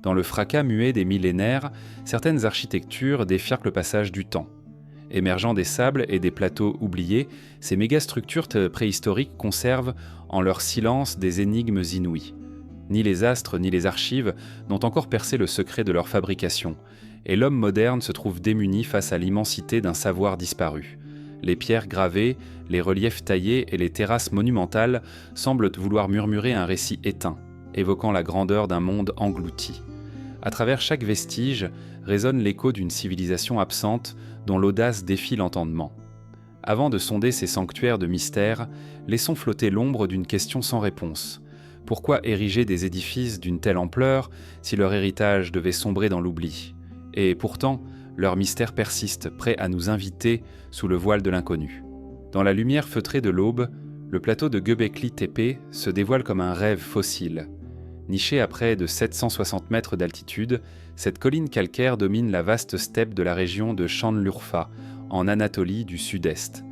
Dans le fracas muet des millénaires, certaines architectures défient le passage du temps. Émergeant des sables et des plateaux oubliés, ces mégastructures préhistoriques conservent en leur silence des énigmes inouïes. Ni les astres ni les archives n'ont encore percé le secret de leur fabrication, et l'homme moderne se trouve démuni face à l'immensité d'un savoir disparu. Les pierres gravées, les reliefs taillés et les terrasses monumentales semblent vouloir murmurer un récit éteint, évoquant la grandeur d'un monde englouti. À travers chaque vestige résonne l'écho d'une civilisation absente dont l'audace défie l'entendement. Avant de sonder ces sanctuaires de mystère, laissons flotter l'ombre d'une question sans réponse. Pourquoi ériger des édifices d'une telle ampleur si leur héritage devait sombrer dans l'oubli ? Et pourtant, leur mystère persiste, prêt à nous inviter sous le voile de l'inconnu. Dans la lumière feutrée de l'aube, le plateau de Göbekli Tepe se dévoile comme un rêve fossile. Nichée à près de 760 mètres d'altitude, cette colline calcaire domine la vaste steppe de la région de Şanlıurfa, en Anatolie du sud-est.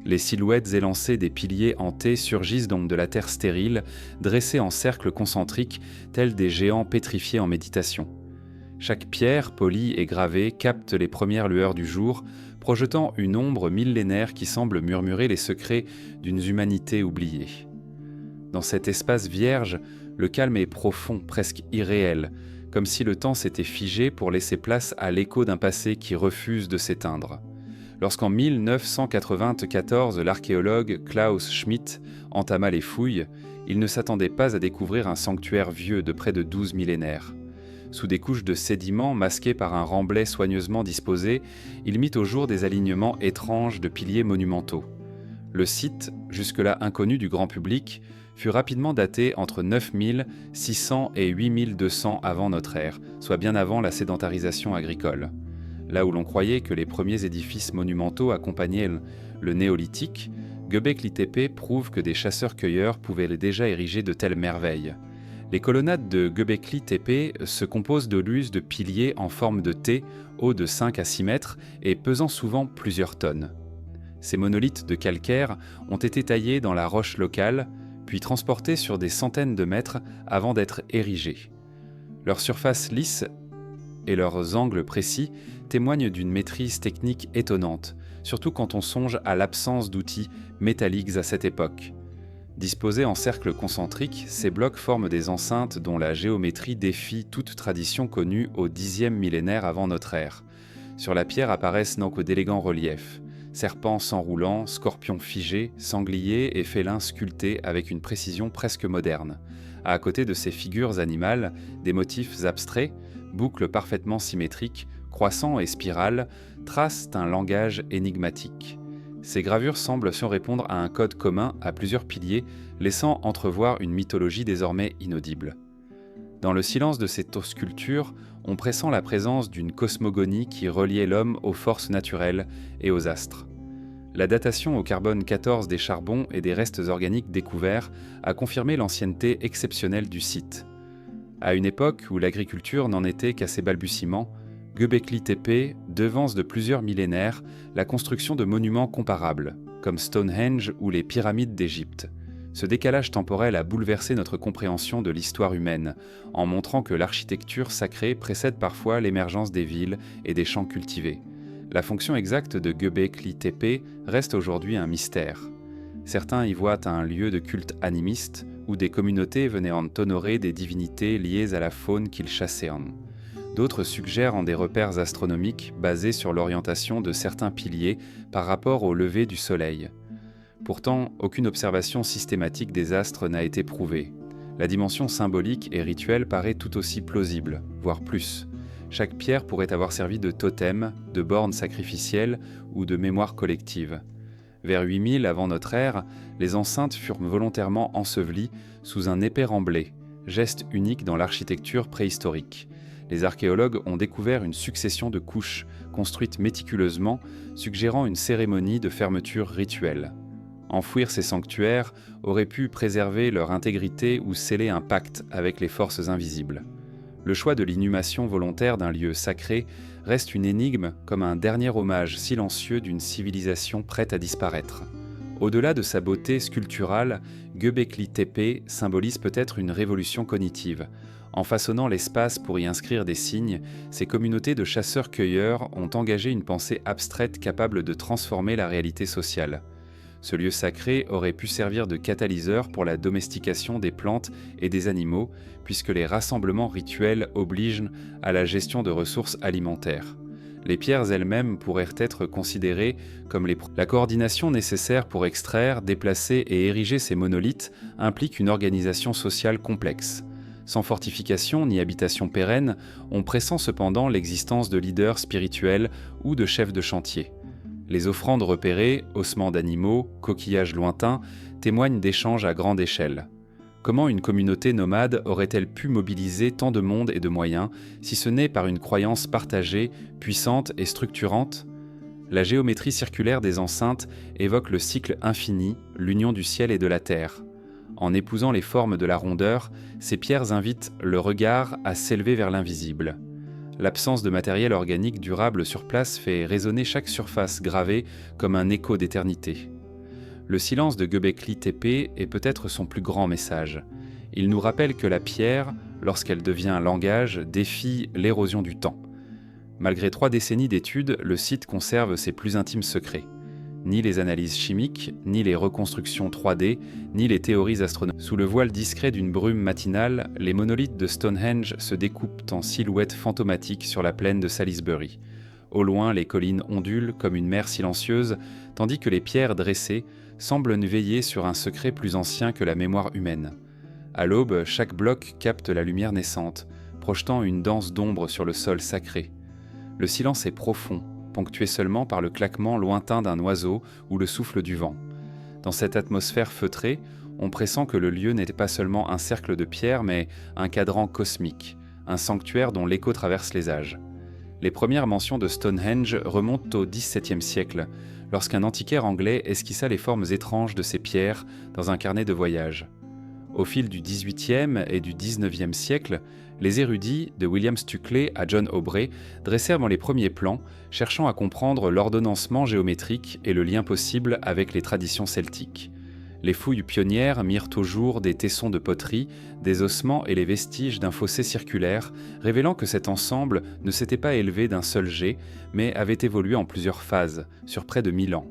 Les silhouettes élancées des piliers hantés surgissent donc de la terre stérile, dressée en cercles concentriques, tels des géants pétrifiés en méditation. Chaque pierre, polie et gravée, capte les premières lueurs du jour, projetant une ombre millénaire qui semble murmurer les secrets d'une humanité oubliée. Dans cet espace vierge, le calme est profond, presque irréel, comme si le temps s'était figé pour laisser place à l'écho d'un passé qui refuse de s'éteindre. Lorsqu'en 1994, l'archéologue Klaus Schmidt entama les fouilles, il ne s'attendait pas à découvrir un sanctuaire vieux de près de 12 millénaires. Sous des couches de sédiments masqués par un remblai soigneusement disposé, il mit au jour des alignements étranges de piliers monumentaux. Le site, jusque-là inconnu du grand public, fut rapidement daté entre 9600 et 8200 avant notre ère, soit bien avant la sédentarisation agricole. Là où l'on croyait que les premiers édifices monumentaux accompagnaient le néolithique, Göbekli Tepe prouve que des chasseurs-cueilleurs pouvaient déjà ériger de telles merveilles. Les colonnades de Göbekli Tepe se composent de l'use de piliers en forme de T, hauts de 5 à 6 mètres et pesant souvent plusieurs tonnes. Ces monolithes de calcaire ont été taillés dans la roche locale, puis transportés sur des centaines de mètres avant d'être érigés. Leur surface lisse et leurs angles précis témoignent d'une maîtrise technique étonnante, surtout quand on songe à l'absence d'outils métalliques à cette époque. Disposés en cercles concentriques, ces blocs forment des enceintes dont la géométrie défie toute tradition connue au Xe millénaire avant notre ère. Sur la pierre apparaissent donc d'élégants reliefs. Serpents s'enroulant, scorpions figés, sangliers et félins sculptés avec une précision presque moderne. À côté de ces figures animales, des motifs abstraits, boucles parfaitement symétriques, croissants et spirales, tracent un langage énigmatique. Ces gravures semblent répondre à un code commun à plusieurs piliers, laissant entrevoir une mythologie désormais inaudible. Dans le silence de ces sculptures, on pressent la présence d'une cosmogonie qui reliait l'homme aux forces naturelles et aux astres. La datation au carbone 14 des charbons et des restes organiques découverts a confirmé l'ancienneté exceptionnelle du site. À une époque où l'agriculture n'en était qu'à ses balbutiements, Göbekli Tepe devance de plusieurs millénaires la construction de monuments comparables, comme Stonehenge ou les pyramides d'Égypte. Ce décalage temporel a bouleversé notre compréhension de l'histoire humaine, en montrant que l'architecture sacrée précède parfois l'émergence des villes et des champs cultivés. La fonction exacte de Göbekli Tepe reste aujourd'hui un mystère. Certains y voient un lieu de culte animiste, où des communautés venaient en honorer des divinités liées à la faune qu'ils chassaient en. D'autres suggèrent en des repères astronomiques basés sur l'orientation de certains piliers par rapport au lever du soleil. Pourtant, aucune observation systématique des astres n'a été prouvée. La dimension symbolique et rituelle paraît tout aussi plausible, voire plus. Chaque pierre pourrait avoir servi de totem, de borne sacrificielle ou de mémoire collective. Vers 8000 avant notre ère, les enceintes furent volontairement ensevelies sous un épais remblai, geste unique dans l'architecture préhistorique. Les archéologues ont découvert une succession de couches, construites méticuleusement, suggérant une cérémonie de fermeture rituelle. Enfouir ces sanctuaires aurait pu préserver leur intégrité ou sceller un pacte avec les forces invisibles. Le choix de l'inhumation volontaire d'un lieu sacré reste une énigme comme un dernier hommage silencieux d'une civilisation prête à disparaître. Au-delà de sa beauté sculpturale, Göbekli Tepe symbolise peut-être une révolution cognitive. En façonnant l'espace pour y inscrire des signes, ces communautés de chasseurs-cueilleurs ont engagé une pensée abstraite capable de transformer la réalité sociale. Ce lieu sacré aurait pu servir de catalyseur pour la domestication des plantes et des animaux, puisque les rassemblements rituels obligent à la gestion de ressources alimentaires. Les pierres elles-mêmes pourraient être considérées comme la coordination nécessaire pour extraire, déplacer et ériger ces monolithes implique une organisation sociale complexe. Sans fortification ni habitation pérenne, on pressent cependant l'existence de leaders spirituels ou de chefs de chantier. Les offrandes repérées, ossements d'animaux, coquillages lointains, témoignent d'échanges à grande échelle. Comment une communauté nomade aurait-elle pu mobiliser tant de monde et de moyens, si ce n'est par une croyance partagée, puissante et structurante ? La géométrie circulaire des enceintes évoque le cycle infini, l'union du ciel et de la terre. En épousant les formes de la rondeur, ces pierres invitent le regard à s'élever vers l'invisible. L'absence de matériel organique durable sur place fait résonner chaque surface gravée comme un écho d'éternité. Le silence de Göbekli Tepe est peut-être son plus grand message. Il nous rappelle que la pierre, lorsqu'elle devient un langage, défie l'érosion du temps. Malgré 3 décennies d'études, le site conserve ses plus intimes secrets. Ni les analyses chimiques, ni les reconstructions 3D, ni les théories astronomiques. Sous le voile discret d'une brume matinale, les monolithes de Stonehenge se découpent en silhouettes fantomatiques sur la plaine de Salisbury. Au loin, les collines ondulent comme une mer silencieuse, tandis que les pierres dressées semblent veiller sur un secret plus ancien que la mémoire humaine. À l'aube, chaque bloc capte la lumière naissante, projetant une danse d'ombre sur le sol sacré. Le silence est profond, ponctué seulement par le claquement lointain d'un oiseau ou le souffle du vent. Dans cette atmosphère feutrée, on pressent que le lieu n'était pas seulement un cercle de pierre, mais un cadran cosmique, un sanctuaire dont l'écho traverse les âges. Les premières mentions de Stonehenge remontent au XVIIe siècle, lorsqu'un antiquaire anglais esquissa les formes étranges de ces pierres dans un carnet de voyage. Au fil du XVIIIe et du XIXe siècle, les érudits, de William Stukeley à John Aubrey, dressèrent les premiers plans, cherchant à comprendre l'ordonnancement géométrique et le lien possible avec les traditions celtiques. Les fouilles pionnières mirent au jour des tessons de poterie, des ossements et les vestiges d'un fossé circulaire, révélant que cet ensemble ne s'était pas élevé d'un seul jet, mais avait évolué en plusieurs phases, sur près de 1000 ans.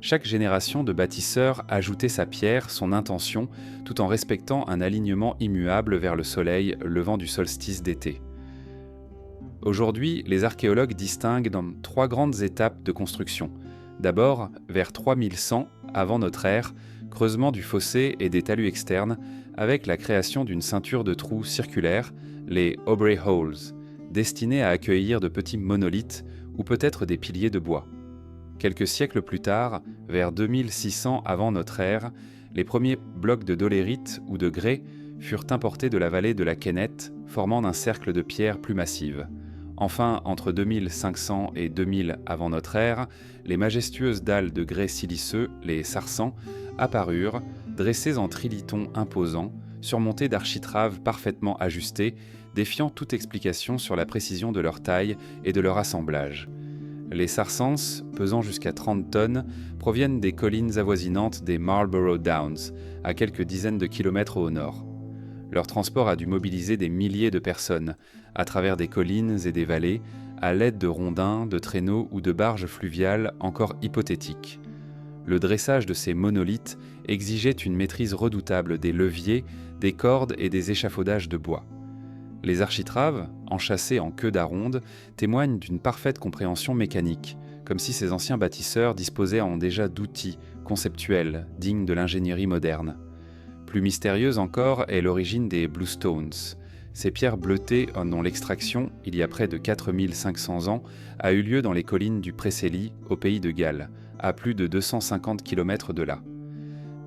Chaque génération de bâtisseurs ajoutait sa pierre, son intention, tout en respectant un alignement immuable vers le soleil levant du solstice d'été. Aujourd'hui, les archéologues distinguent dans 3 grandes étapes de construction. D'abord, vers 3100 avant notre ère, creusement du fossé et des talus externes, avec la création d'une ceinture de trous circulaires, les Aubrey Holes, destinés à accueillir de petits monolithes ou peut-être des piliers de bois. Quelques siècles plus tard, vers 2600 avant notre ère, les premiers blocs de dolérite ou de grès furent importés de la vallée de la Kenneth, formant un cercle de pierres plus massives. Enfin, entre 2500 et 2000 avant notre ère, les majestueuses dalles de grès siliceux, les sarsans, apparurent, dressées en trilithons imposants, surmontés d'architraves parfaitement ajustés, défiant toute explication sur la précision de leur taille et de leur assemblage. Les sarsans, pesant jusqu'à 30 tonnes, proviennent des collines avoisinantes des Marlborough Downs, à quelques dizaines de kilomètres au nord. Leur transport a dû mobiliser des milliers de personnes, à travers des collines et des vallées, à l'aide de rondins, de traîneaux ou de barges fluviales encore hypothétiques. Le dressage de ces monolithes exigeait une maîtrise redoutable des leviers, des cordes et des échafaudages de bois. Les architraves, enchâssés en queue d'aronde, témoignent d'une parfaite compréhension mécanique, comme si ces anciens bâtisseurs disposaient déjà d'outils conceptuels dignes de l'ingénierie moderne. Plus mystérieuse encore est l'origine des Bluestones, ces pierres bleutées dont l'extraction, il y a près de 4500 ans, a eu lieu dans les collines du Preseli, au pays de Galles, à plus de 250 km de là.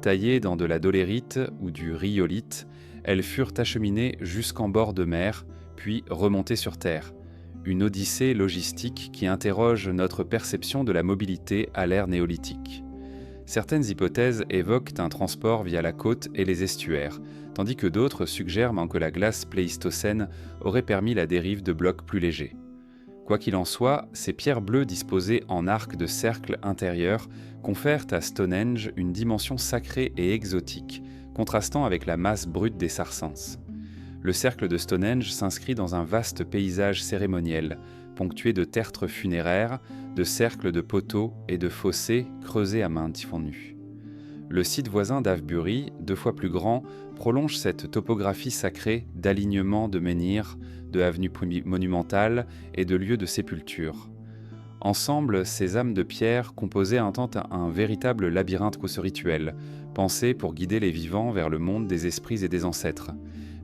Taillées dans de la dolérite ou du rhyolite, elles furent acheminées jusqu'en bord de mer, puis remontées sur terre. Une odyssée logistique qui interroge notre perception de la mobilité à l'ère néolithique. Certaines hypothèses évoquent un transport via la côte et les estuaires, tandis que d'autres suggèrent que la glace pléistocène aurait permis la dérive de blocs plus légers. Quoi qu'il en soit, ces pierres bleues disposées en arcs de cercle intérieur confèrent à Stonehenge une dimension sacrée et exotique, contrastant avec la masse brute des sarsans. le cercle de Stonehenge s'inscrit dans un vaste paysage cérémoniel, ponctué de tertres funéraires, de cercles de poteaux et de fossés creusés à main nue. Le site voisin d'Avebury, 2 fois plus grand, prolonge cette topographie sacrée d'alignements de menhirs, de avenues monumentales et de lieux de sépulture. Ensemble, ces âmes de pierre composaient un temps un véritable labyrinthe rituel, pensé pour guider les vivants vers le monde des esprits et des ancêtres.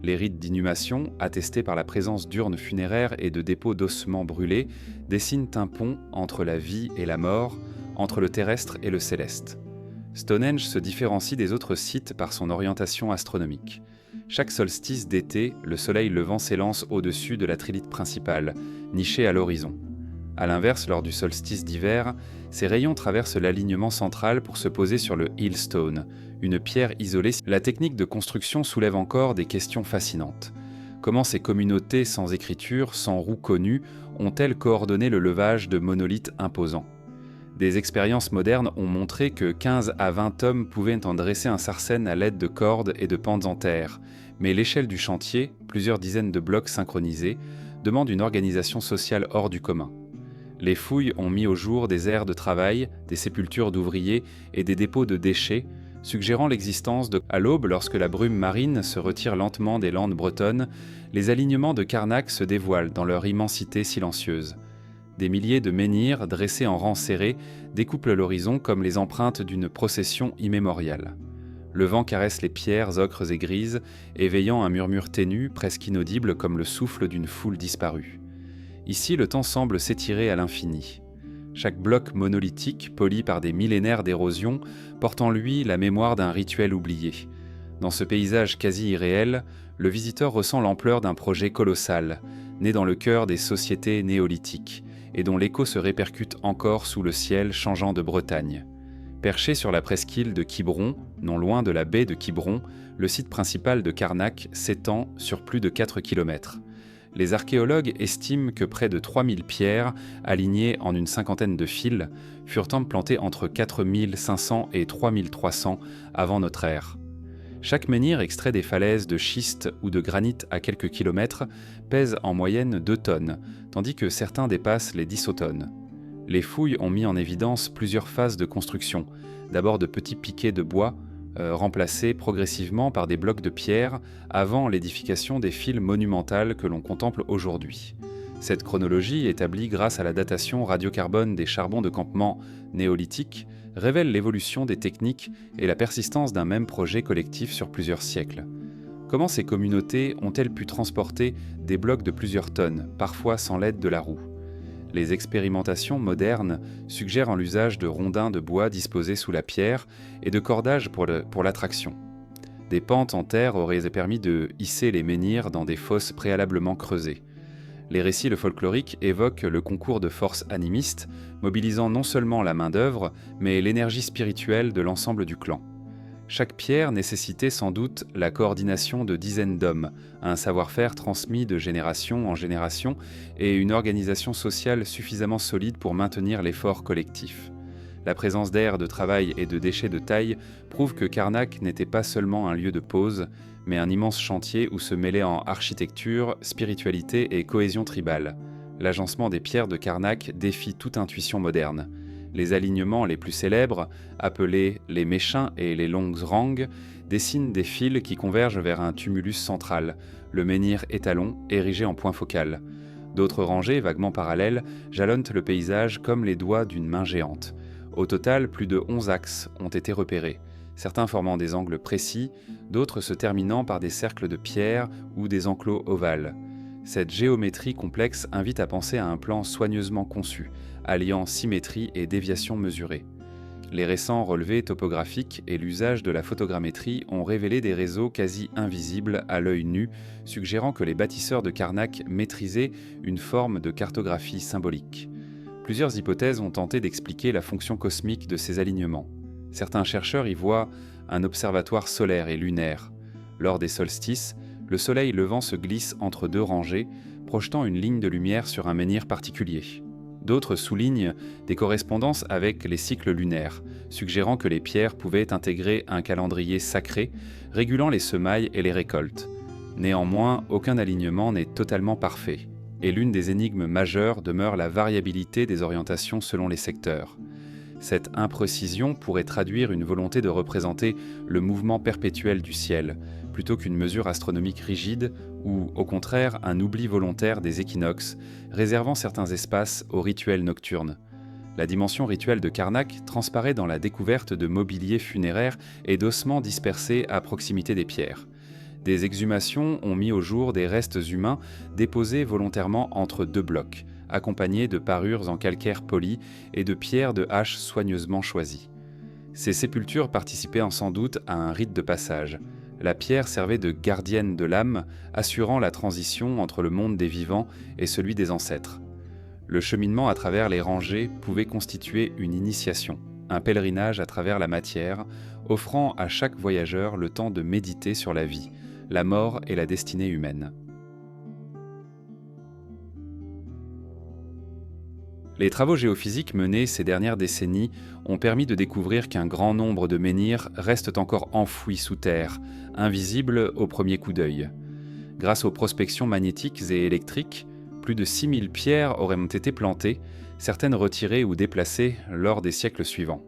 Les rites d'inhumation, attestés par la présence d'urnes funéraires et de dépôts d'ossements brûlés, dessinent un pont entre la vie et la mort, entre le terrestre et le céleste. Stonehenge se différencie des autres sites par son orientation astronomique. Chaque solstice d'été, le soleil levant s'élance au-dessus de la trilite principale, nichée à l'horizon. A l'inverse, lors du solstice d'hiver, ses rayons traversent l'alignement central pour se poser sur le Hillstone, une pierre isolée. La technique de construction soulève encore des questions fascinantes. Comment ces communautés sans écriture, sans roue connue, ont-elles coordonné le levage de monolithes imposants ? Des expériences modernes ont montré que 15 à 20 hommes pouvaient en dresser un sarsen à l'aide de cordes et de pentes en terre, mais l'échelle du chantier, plusieurs dizaines de blocs synchronisés, demande une organisation sociale hors du commun. Les fouilles ont mis au jour des aires de travail, des sépultures d'ouvriers et des dépôts de déchets, suggérant l'existence de... À l'aube, lorsque la brume marine se retire lentement des landes bretonnes, les alignements de Carnac se dévoilent dans leur immensité silencieuse. Des milliers de menhirs, dressés en rangs serrés, découpent l'horizon comme les empreintes d'une procession immémoriale. Le vent caresse les pierres ocres et grises, éveillant un murmure ténu, presque inaudible comme le souffle d'une foule disparue. Ici, le temps semble s'étirer à l'infini. Chaque bloc monolithique, poli par des millénaires d'érosion, porte en lui la mémoire d'un rituel oublié. Dans ce paysage quasi irréel, le visiteur ressent l'ampleur d'un projet colossal, né dans le cœur des sociétés néolithiques, et dont l'écho se répercute encore sous le ciel changeant de Bretagne. Perché sur la presqu'île de Quiberon, non loin de la baie de Quiberon, le site principal de Carnac s'étend sur plus de 4 km. Les archéologues estiment que près de 3000 pierres, alignées en une cinquantaine de files, furent implantées entre 4500 et 3300 avant notre ère. Chaque menhir extrait des falaises de schiste ou de granit à quelques kilomètres pèse en moyenne 2 tonnes, tandis que certains dépassent les 10 tonnes. Les fouilles ont mis en évidence plusieurs phases de construction, d'abord de petits piquets de bois, remplacés progressivement par des blocs de pierre avant l'édification des files monumentales que l'on contemple aujourd'hui. Cette chronologie, établie grâce à la datation radiocarbone des charbons de campement néolithiques, révèle l'évolution des techniques et la persistance d'un même projet collectif sur plusieurs siècles. Comment ces communautés ont-elles pu transporter des blocs de plusieurs tonnes, parfois sans l'aide de la roue ? Les expérimentations modernes suggèrent l'usage de rondins de bois disposés sous la pierre et de cordages pour l'attraction. Des pentes en terre auraient permis de hisser les menhirs dans des fosses préalablement creusées. Les récits folkloriques évoquent le concours de forces animistes, mobilisant non seulement la main-d'œuvre, mais l'énergie spirituelle de l'ensemble du clan. Chaque pierre nécessitait sans doute la coordination de dizaines d'hommes, un savoir-faire transmis de génération en génération et une organisation sociale suffisamment solide pour maintenir l'effort collectif. La présence d'air, de travail et de déchets de taille prouve que Carnac n'était pas seulement un lieu de pause, mais un immense chantier où se mêlaient en architecture, spiritualité et cohésion tribale. L'agencement des pierres de Carnac défie toute intuition moderne. Les alignements les plus célèbres, appelés les méchins et les longues rangs, dessinent des fils qui convergent vers un tumulus central, le menhir étalon érigé en point focal. D'autres rangées, vaguement parallèles, jalonnent le paysage comme les doigts d'une main géante. Au total, plus de 11 axes ont été repérés, certains formant des angles précis, d'autres se terminant par des cercles de pierre ou des enclos ovales. Cette géométrie complexe invite à penser à un plan soigneusement conçu, alliant symétrie et déviation mesurée. Les récents relevés topographiques et l'usage de la photogrammétrie ont révélé des réseaux quasi invisibles à l'œil nu, suggérant que les bâtisseurs de Carnac maîtrisaient une forme de cartographie symbolique. Plusieurs hypothèses ont tenté d'expliquer la fonction cosmique de ces alignements. Certains chercheurs y voient un observatoire solaire et lunaire. Lors des solstices, le soleil levant se glisse entre 2 rangées, projetant une ligne de lumière sur un menhir particulier. D'autres soulignent des correspondances avec les cycles lunaires, suggérant que les pierres pouvaient intégrer un calendrier sacré, régulant les semailles et les récoltes. Néanmoins, aucun alignement n'est totalement parfait, et l'une des énigmes majeures demeure la variabilité des orientations selon les secteurs. Cette imprécision pourrait traduire une volonté de représenter le mouvement perpétuel du ciel, plutôt qu'une mesure astronomique rigide, ou au contraire un oubli volontaire des équinoxes, réservant certains espaces aux rituels nocturnes. La dimension rituelle de Karnak transparaît dans la découverte de mobilier funéraire et d'ossements dispersés à proximité des pierres. Des exhumations ont mis au jour des restes humains déposés volontairement entre deux blocs, accompagnés de parures en calcaire poli et de pierres de hache soigneusement choisies. Ces sépultures participaient sans doute à un rite de passage. La pierre servait de gardienne de l'âme, assurant la transition entre le monde des vivants et celui des ancêtres. Le cheminement à travers les rangées pouvait constituer une initiation, un pèlerinage à travers la matière, offrant à chaque voyageur le temps de méditer sur la vie, la mort et la destinée humaine. Les travaux géophysiques menés ces dernières décennies ont permis de découvrir qu'un grand nombre de menhirs restent encore enfouis sous terre, invisibles au premier coup d'œil. Grâce aux prospections magnétiques et électriques, plus de 6000 pierres auraient été plantées, certaines retirées ou déplacées lors des siècles suivants.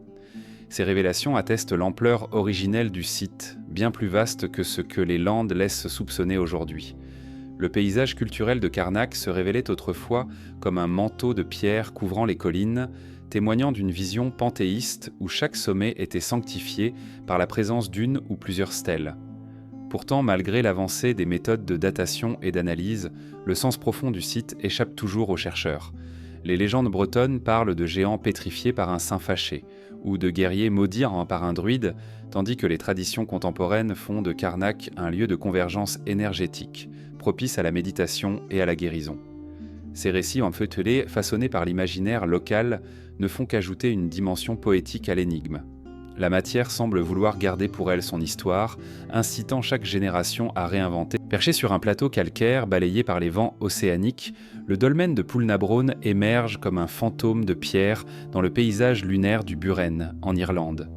Ces révélations attestent l'ampleur originelle du site, bien plus vaste que ce que les Landes laissent soupçonner aujourd'hui. Le paysage culturel de Karnak se révélait autrefois comme un manteau de pierre couvrant les collines, témoignant d'une vision panthéiste où chaque sommet était sanctifié par la présence d'une ou plusieurs stèles. Pourtant, malgré l'avancée des méthodes de datation et d'analyse, le sens profond du site échappe toujours aux chercheurs. Les légendes bretonnes parlent de géants pétrifiés par un saint fâché, ou de guerriers maudits par un druide, tandis que les traditions contemporaines font de Karnak un lieu de convergence énergétique, propice à la méditation et à la guérison. Ces récits enfeuillés, façonnés par l'imaginaire local, ne font qu'ajouter une dimension poétique à l'énigme. La matière semble vouloir garder pour elle son histoire, incitant chaque génération à réinventer. Perché sur un plateau calcaire balayé par les vents océaniques, le dolmen de Poulnabrone émerge comme un fantôme de pierre dans le paysage lunaire du Buren, en Irlande.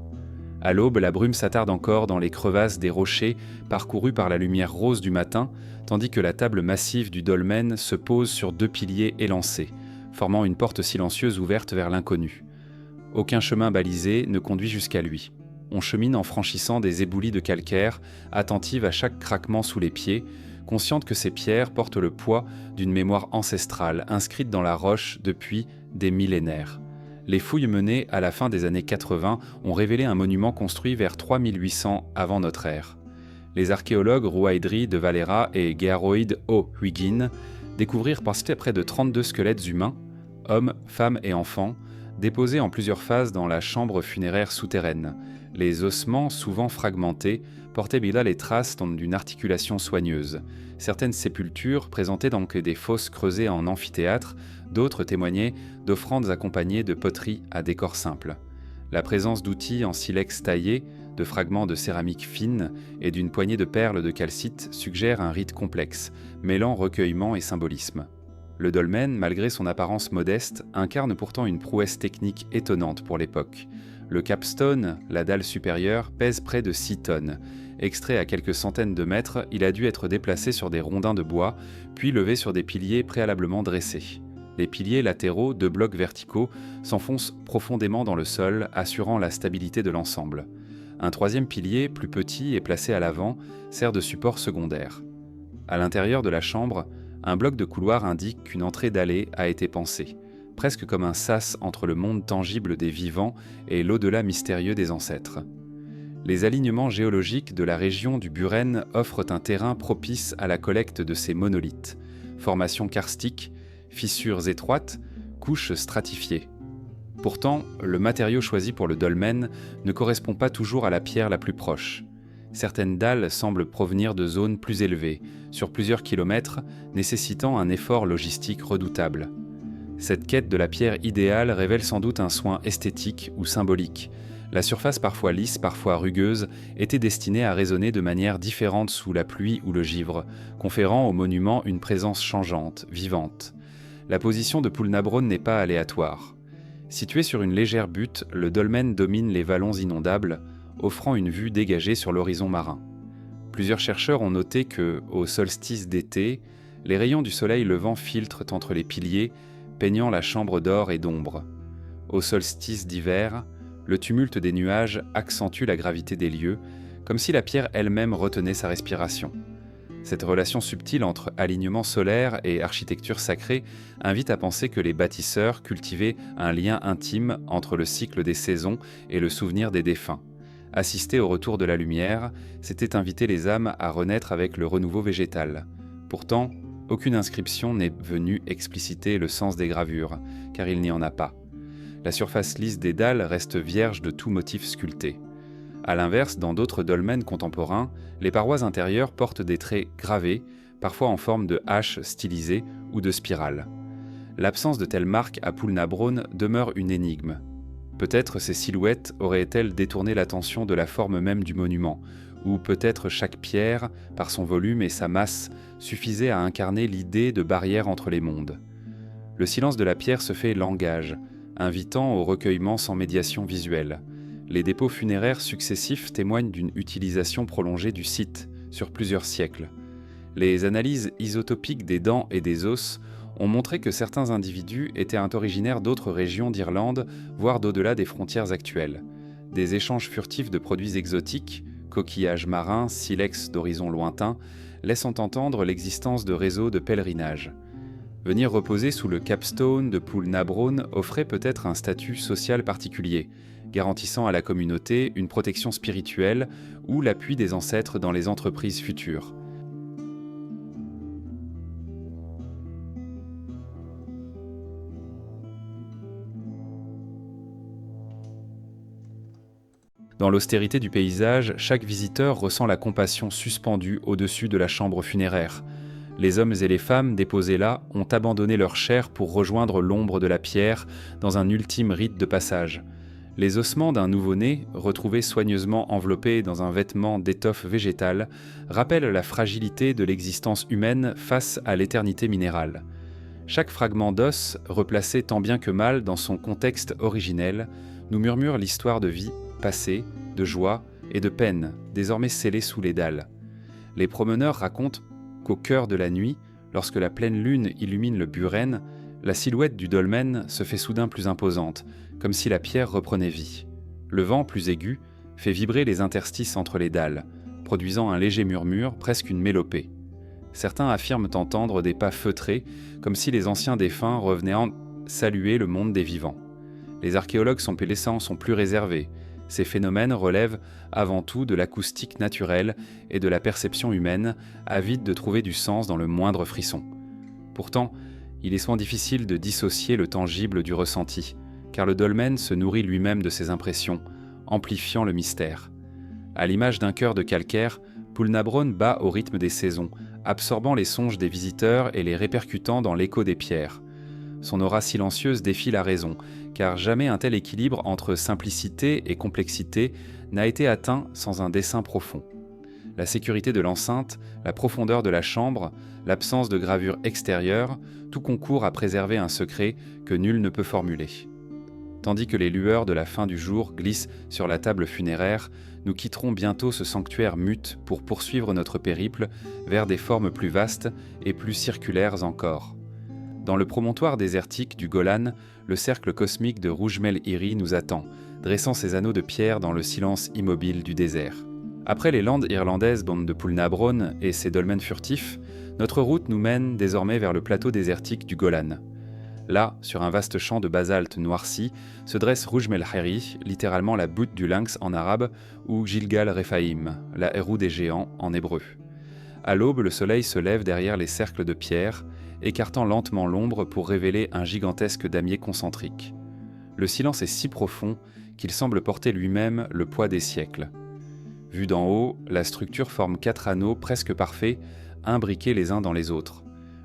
À l'aube, la brume s'attarde encore dans les crevasses des rochers parcourus par la lumière rose du matin, tandis que la table massive du dolmen se pose sur deux piliers élancés, formant une porte silencieuse ouverte vers l'inconnu. Aucun chemin balisé ne conduit jusqu'à lui. On chemine en franchissant des éboulis de calcaire, attentive à chaque craquement sous les pieds, consciente que ces pierres portent le poids d'une mémoire ancestrale inscrite dans la roche depuis des millénaires. Les fouilles menées à la fin des années 80 ont révélé un monument construit vers 3800 avant notre ère. Les archéologues Ruaidri de Valera et Gearoid O'Huigin découvrirent près de 32 squelettes humains, hommes, femmes et enfants, déposés en plusieurs phases dans la chambre funéraire souterraine. Les ossements, souvent fragmentés, portaient bien les traces d'une articulation soigneuse. Certaines sépultures présentaient donc des fosses creusées en amphithéâtre, d'autres témoignaient d'offrandes accompagnées de poteries à décor simple. La présence d'outils en silex taillé, de fragments de céramique fine et d'une poignée de perles de calcite suggère un rite complexe, mêlant recueillement et symbolisme. Le dolmen, malgré son apparence modeste, incarne pourtant une prouesse technique étonnante pour l'époque. Le capstone, la dalle supérieure, pèse près de 6 tonnes. Extrait à quelques centaines de mètres, il a dû être déplacé sur des rondins de bois, puis levé sur des piliers préalablement dressés. Les piliers latéraux, 2 blocs verticaux, s'enfoncent profondément dans le sol, assurant la stabilité de l'ensemble. Un 3e pilier, plus petit et placé à l'avant, sert de support secondaire. À l'intérieur de la chambre, un bloc de couloir indique qu'une entrée d'allée a été pensée, presque comme un sas entre le monde tangible des vivants et l'au-delà mystérieux des ancêtres. Les alignements géologiques de la région du Buren offrent un terrain propice à la collecte de ces monolithes, formations karstiques, fissures étroites, couches stratifiées. Pourtant, le matériau choisi pour le dolmen ne correspond pas toujours à la pierre la plus proche. Certaines dalles semblent provenir de zones plus élevées, sur plusieurs kilomètres, nécessitant un effort logistique redoutable. Cette quête de la pierre idéale révèle sans doute un soin esthétique ou symbolique. La surface parfois lisse, parfois rugueuse, était destinée à résonner de manière différente sous la pluie ou le givre, conférant au monument une présence changeante, vivante. La position de Poulnabrone n'est pas aléatoire. Situé sur une légère butte, le dolmen domine les vallons inondables, offrant une vue dégagée sur l'horizon marin. Plusieurs chercheurs ont noté que, au solstice d'été, les rayons du soleil levant filtrent entre les piliers, peignant la chambre d'or et d'ombre. Au solstice d'hiver, le tumulte des nuages accentue la gravité des lieux, comme si la pierre elle-même retenait sa respiration. Cette relation subtile entre alignement solaire et architecture sacrée invite à penser que les bâtisseurs cultivaient un lien intime entre le cycle des saisons et le souvenir des défunts. Assister au retour de la lumière, c'était inviter les âmes à renaître avec le renouveau végétal. Pourtant, aucune inscription n'est venue expliciter le sens des gravures, car il n'y en a pas. La surface lisse des dalles reste vierge de tout motif sculpté. A l'inverse, dans d'autres dolmens contemporains, les parois intérieures portent des traits gravés, parfois en forme de hache stylisée ou de spirale. L'absence de telles marques à Poulnabrone demeure une énigme. Peut-être ces silhouettes auraient-elles détourné l'attention de la forme même du monument, ou peut-être chaque pierre, par son volume et sa masse, suffisait à incarner l'idée de barrière entre les mondes. Le silence de la pierre se fait langage, invitant au recueillement sans médiation visuelle. Les dépôts funéraires successifs témoignent d'une utilisation prolongée du site, sur plusieurs siècles. Les analyses isotopiques des dents et des os ont montré que certains individus étaient originaires d'autres régions d'Irlande, voire d'au-delà des frontières actuelles. Des échanges furtifs de produits exotiques, coquillages marins, silex d'horizons lointains, laissant entendre l'existence de réseaux de pèlerinage. Venir reposer sous le capstone de Poulnabrone offrait peut-être un statut social particulier, garantissant à la communauté une protection spirituelle ou l'appui des ancêtres dans les entreprises futures. Dans l'austérité du paysage, chaque visiteur ressent la compassion suspendue au-dessus de la chambre funéraire. Les hommes et les femmes déposés là ont abandonné leur chair pour rejoindre l'ombre de la pierre dans un ultime rite de passage. Les ossements d'un nouveau-né, retrouvés soigneusement enveloppés dans un vêtement d'étoffe végétale, rappellent la fragilité de l'existence humaine face à l'éternité minérale. Chaque fragment d'os, replacé tant bien que mal dans son contexte originel, nous murmure l'histoire de vie passée, de joie et de peine, désormais scellée sous les dalles. Les promeneurs racontent qu'au cœur de la nuit, lorsque la pleine lune illumine le Buren, la silhouette du dolmen se fait soudain plus imposante, comme si la pierre reprenait vie. Le vent, plus aigu, fait vibrer les interstices entre les dalles, produisant un léger murmure, presque une mélopée. Certains affirment entendre des pas feutrés, comme si les anciens défunts revenaient saluer le monde des vivants. Les archéologues sont plus réservés. Ces phénomènes relèvent avant tout de l'acoustique naturelle et de la perception humaine, avide de trouver du sens dans le moindre frisson. Pourtant, il est souvent difficile de dissocier le tangible du ressenti, car le dolmen se nourrit lui-même de ses impressions, amplifiant le mystère. À l'image d'un cœur de calcaire, Poulnabrone bat au rythme des saisons, absorbant les songes des visiteurs et les répercutant dans l'écho des pierres. Son aura silencieuse défie la raison, car jamais un tel équilibre entre simplicité et complexité n'a été atteint sans un dessein profond. La sécurité de l'enceinte, la profondeur de la chambre, l'absence de gravure extérieure, tout concourt à préserver un secret que nul ne peut formuler. Tandis que les lueurs de la fin du jour glissent sur la table funéraire, nous quitterons bientôt ce sanctuaire mute pour poursuivre notre périple vers des formes plus vastes et plus circulaires encore. Dans le promontoire désertique du Golan, le cercle cosmique de Rougemel-Iri nous attend, dressant ses anneaux de pierre dans le silence immobile du désert. Après les landes irlandaises de Poulnabrone et ses dolmens furtifs, notre route nous mène désormais vers le plateau désertique du Golan. Là, sur un vaste champ de basalte noirci, se dresse Rougemel-Iri, littéralement la butte du lynx en arabe, ou Gilgal Rephaim, la roue des géants en hébreu. À l'aube, le soleil se lève derrière les cercles de pierre, écartant lentement l'ombre pour révéler un gigantesque damier concentrique. Le silence est si profond qu'il semble porter lui-même le poids des siècles. Vu d'en haut, la structure forme 4 anneaux presque parfaits, imbriqués les uns dans les autres.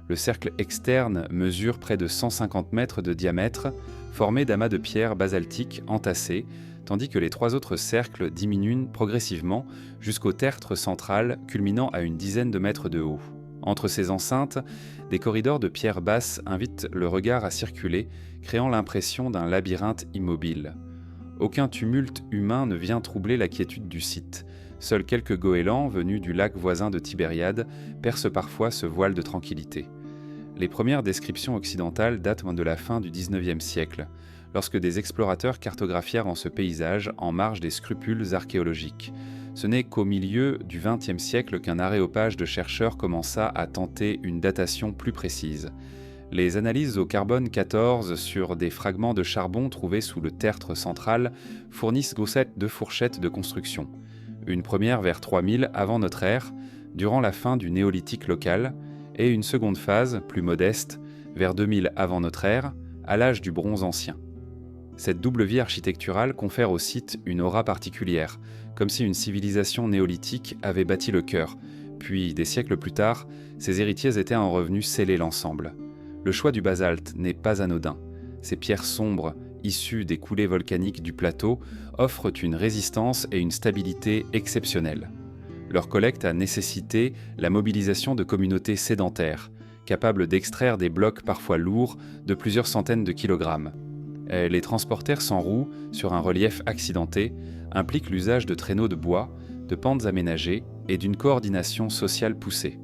Le cercle externe mesure près de 150 mètres de diamètre, formé d'amas de pierres basaltiques entassés, tandis que les 3 autres cercles diminuent progressivement jusqu'au tertre central culminant à une dizaine de mètres de haut. Entre ces enceintes, des corridors de pierre basse invitent le regard à circuler, créant l'impression d'un labyrinthe immobile. Aucun tumulte humain ne vient troubler la quiétude du site. Seuls quelques goélands venus du lac voisin de Tibériade percent parfois ce voile de tranquillité. Les premières descriptions occidentales datent de la fin du XIXe siècle, lorsque des explorateurs cartographièrent en ce paysage en marge des scrupules archéologiques. Ce n'est qu'au milieu du XXe siècle qu'un aréopage de chercheurs commença à tenter une datation plus précise. Les analyses au carbone 14 sur des fragments de charbon trouvés sous le tertre central fournissent deux fourchettes de construction. Une première vers 3000 avant notre ère, durant la fin du néolithique local, et une seconde phase, plus modeste, vers 2000 avant notre ère, à l'âge du bronze ancien. Cette double vie architecturale confère au site une aura particulière, comme si une civilisation néolithique avait bâti le cœur, puis, des siècles plus tard, ses héritiers étaient en revenu sceller l'ensemble. Le choix du basalte n'est pas anodin. Ces pierres sombres, issues des coulées volcaniques du plateau, offrent une résistance et une stabilité exceptionnelles. Leur collecte a nécessité la mobilisation de communautés sédentaires, capables d'extraire des blocs parfois lourds de plusieurs centaines de kilogrammes. Les transporteurs sans roues, sur un relief accidenté, impliquent l'usage de traîneaux de bois, de pentes aménagées et d'une coordination sociale poussée.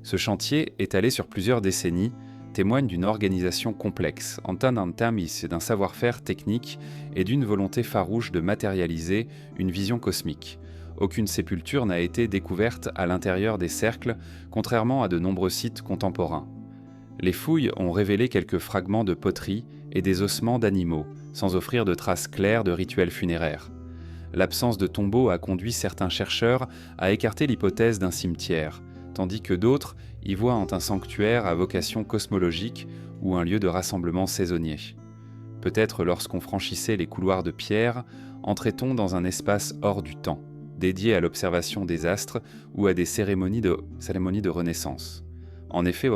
Ce chantier, étalé sur plusieurs décennies, témoigne d'une organisation complexe, d'un savoir-faire technique et d'une volonté farouche de matérialiser une vision cosmique. Aucune sépulture n'a été découverte à l'intérieur des cercles, contrairement à de nombreux sites contemporains. Les fouilles ont révélé quelques fragments de poterie et des ossements d'animaux, sans offrir de traces claires de rituels funéraires. L'absence de tombeaux a conduit certains chercheurs à écarter l'hypothèse d'un cimetière, tandis que d'autres y voient un sanctuaire à vocation cosmologique ou un lieu de rassemblement saisonnier. Peut-être lorsqu'on franchissait les couloirs de pierre, entrait-on dans un espace hors du temps, dédié à l'observation des astres ou à des cérémonies de renaissance. En effet,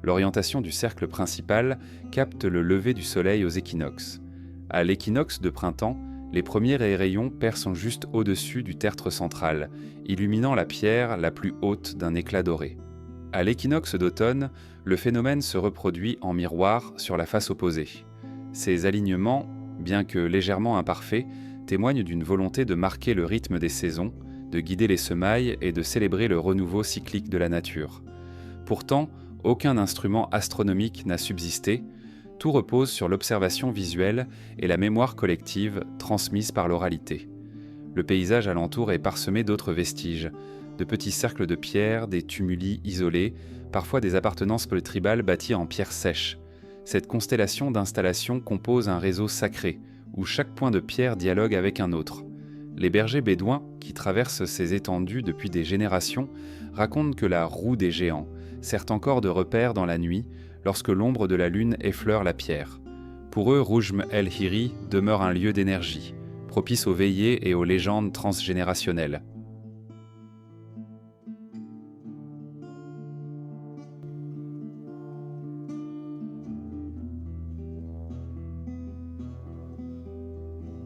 l'orientation du cercle principal capte le lever du soleil aux équinoxes. À l'équinoxe de printemps, les premiers rayons percent juste au-dessus du tertre central, illuminant la pierre la plus haute d'un éclat doré. À l'équinoxe d'automne, le phénomène se reproduit en miroir sur la face opposée. Ces alignements, bien que légèrement imparfaits, témoignent d'une volonté de marquer le rythme des saisons, de guider les semailles et de célébrer le renouveau cyclique de la nature. Pourtant, aucun instrument astronomique n'a subsisté, tout repose sur l'observation visuelle et la mémoire collective transmise par l'oralité. Le paysage alentour est parsemé d'autres vestiges, de petits cercles de pierre, des tumuli isolés, parfois des appartenances tribales bâties en pierre sèche. Cette constellation d'installations compose un réseau sacré, où chaque point de pierre dialogue avec un autre. Les bergers bédouins, qui traversent ces étendues depuis des générations, racontent que la roue des géants sert encore de repère dans la nuit, lorsque l'ombre de la lune effleure la pierre. Pour eux, Roujm el-Hiri demeure un lieu d'énergie, propice aux veillées et aux légendes transgénérationnelles.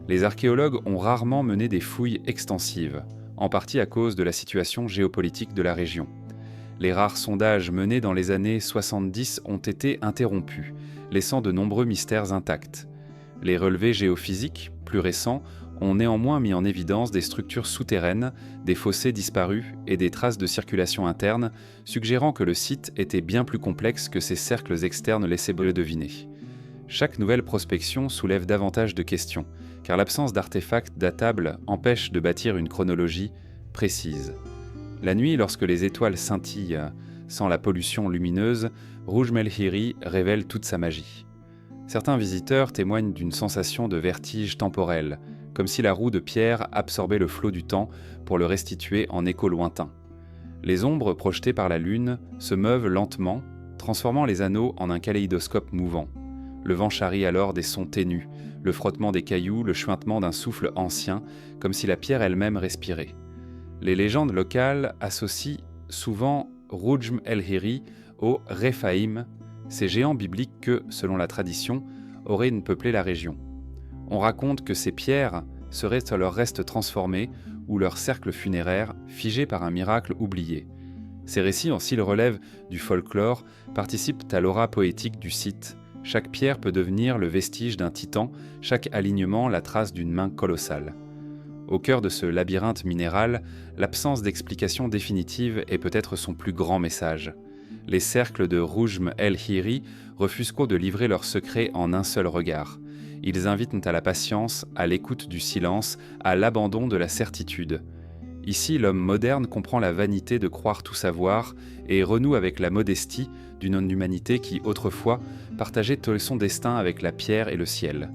Les archéologues ont rarement mené des fouilles extensives, en partie à cause de la situation géopolitique de la région. Les rares sondages menés dans les années 70 ont été interrompus, laissant de nombreux mystères intacts. Les relevés géophysiques, plus récents, ont néanmoins mis en évidence des structures souterraines, des fossés disparus et des traces de circulation interne, suggérant que le site était bien plus complexe que ces cercles externes laissaient le deviner. Chaque nouvelle prospection soulève davantage de questions, car l'absence d'artefacts datables empêche de bâtir une chronologie précise. La nuit, lorsque les étoiles scintillent sans la pollution lumineuse, Roujm el-Hiri révèle toute sa magie. Certains visiteurs témoignent d'une sensation de vertige temporel, comme si la roue de pierre absorbait le flot du temps pour le restituer en écho lointain. Les ombres projetées par la lune se meuvent lentement, transformant les anneaux en un kaléidoscope mouvant. Le vent charrie alors des sons ténus, le frottement des cailloux, le chuintement d'un souffle ancien, comme si la pierre elle-même respirait. Les légendes locales associent souvent Roujm el-Hiri aux Rephaïm, ces géants bibliques que, selon la tradition, auraient peuplé la région. On raconte que ces pierres seraient leurs restes transformés ou leurs cercles funéraires figés par un miracle oublié. Ces récits, s'ils relèvent du folklore, participent à l'aura poétique du site. Chaque pierre peut devenir le vestige d'un titan, chaque alignement la trace d'une main colossale. Au cœur de ce labyrinthe minéral, l'absence d'explication définitive est peut-être son plus grand message. Les cercles de Rujm el-Hiri refusent de livrer leurs secrets en un seul regard. Ils invitent à la patience, à l'écoute du silence, à l'abandon de la certitude. Ici, l'homme moderne comprend la vanité de croire tout savoir et renoue avec la modestie d'une humanité qui, autrefois, partageait son destin avec la pierre et le ciel.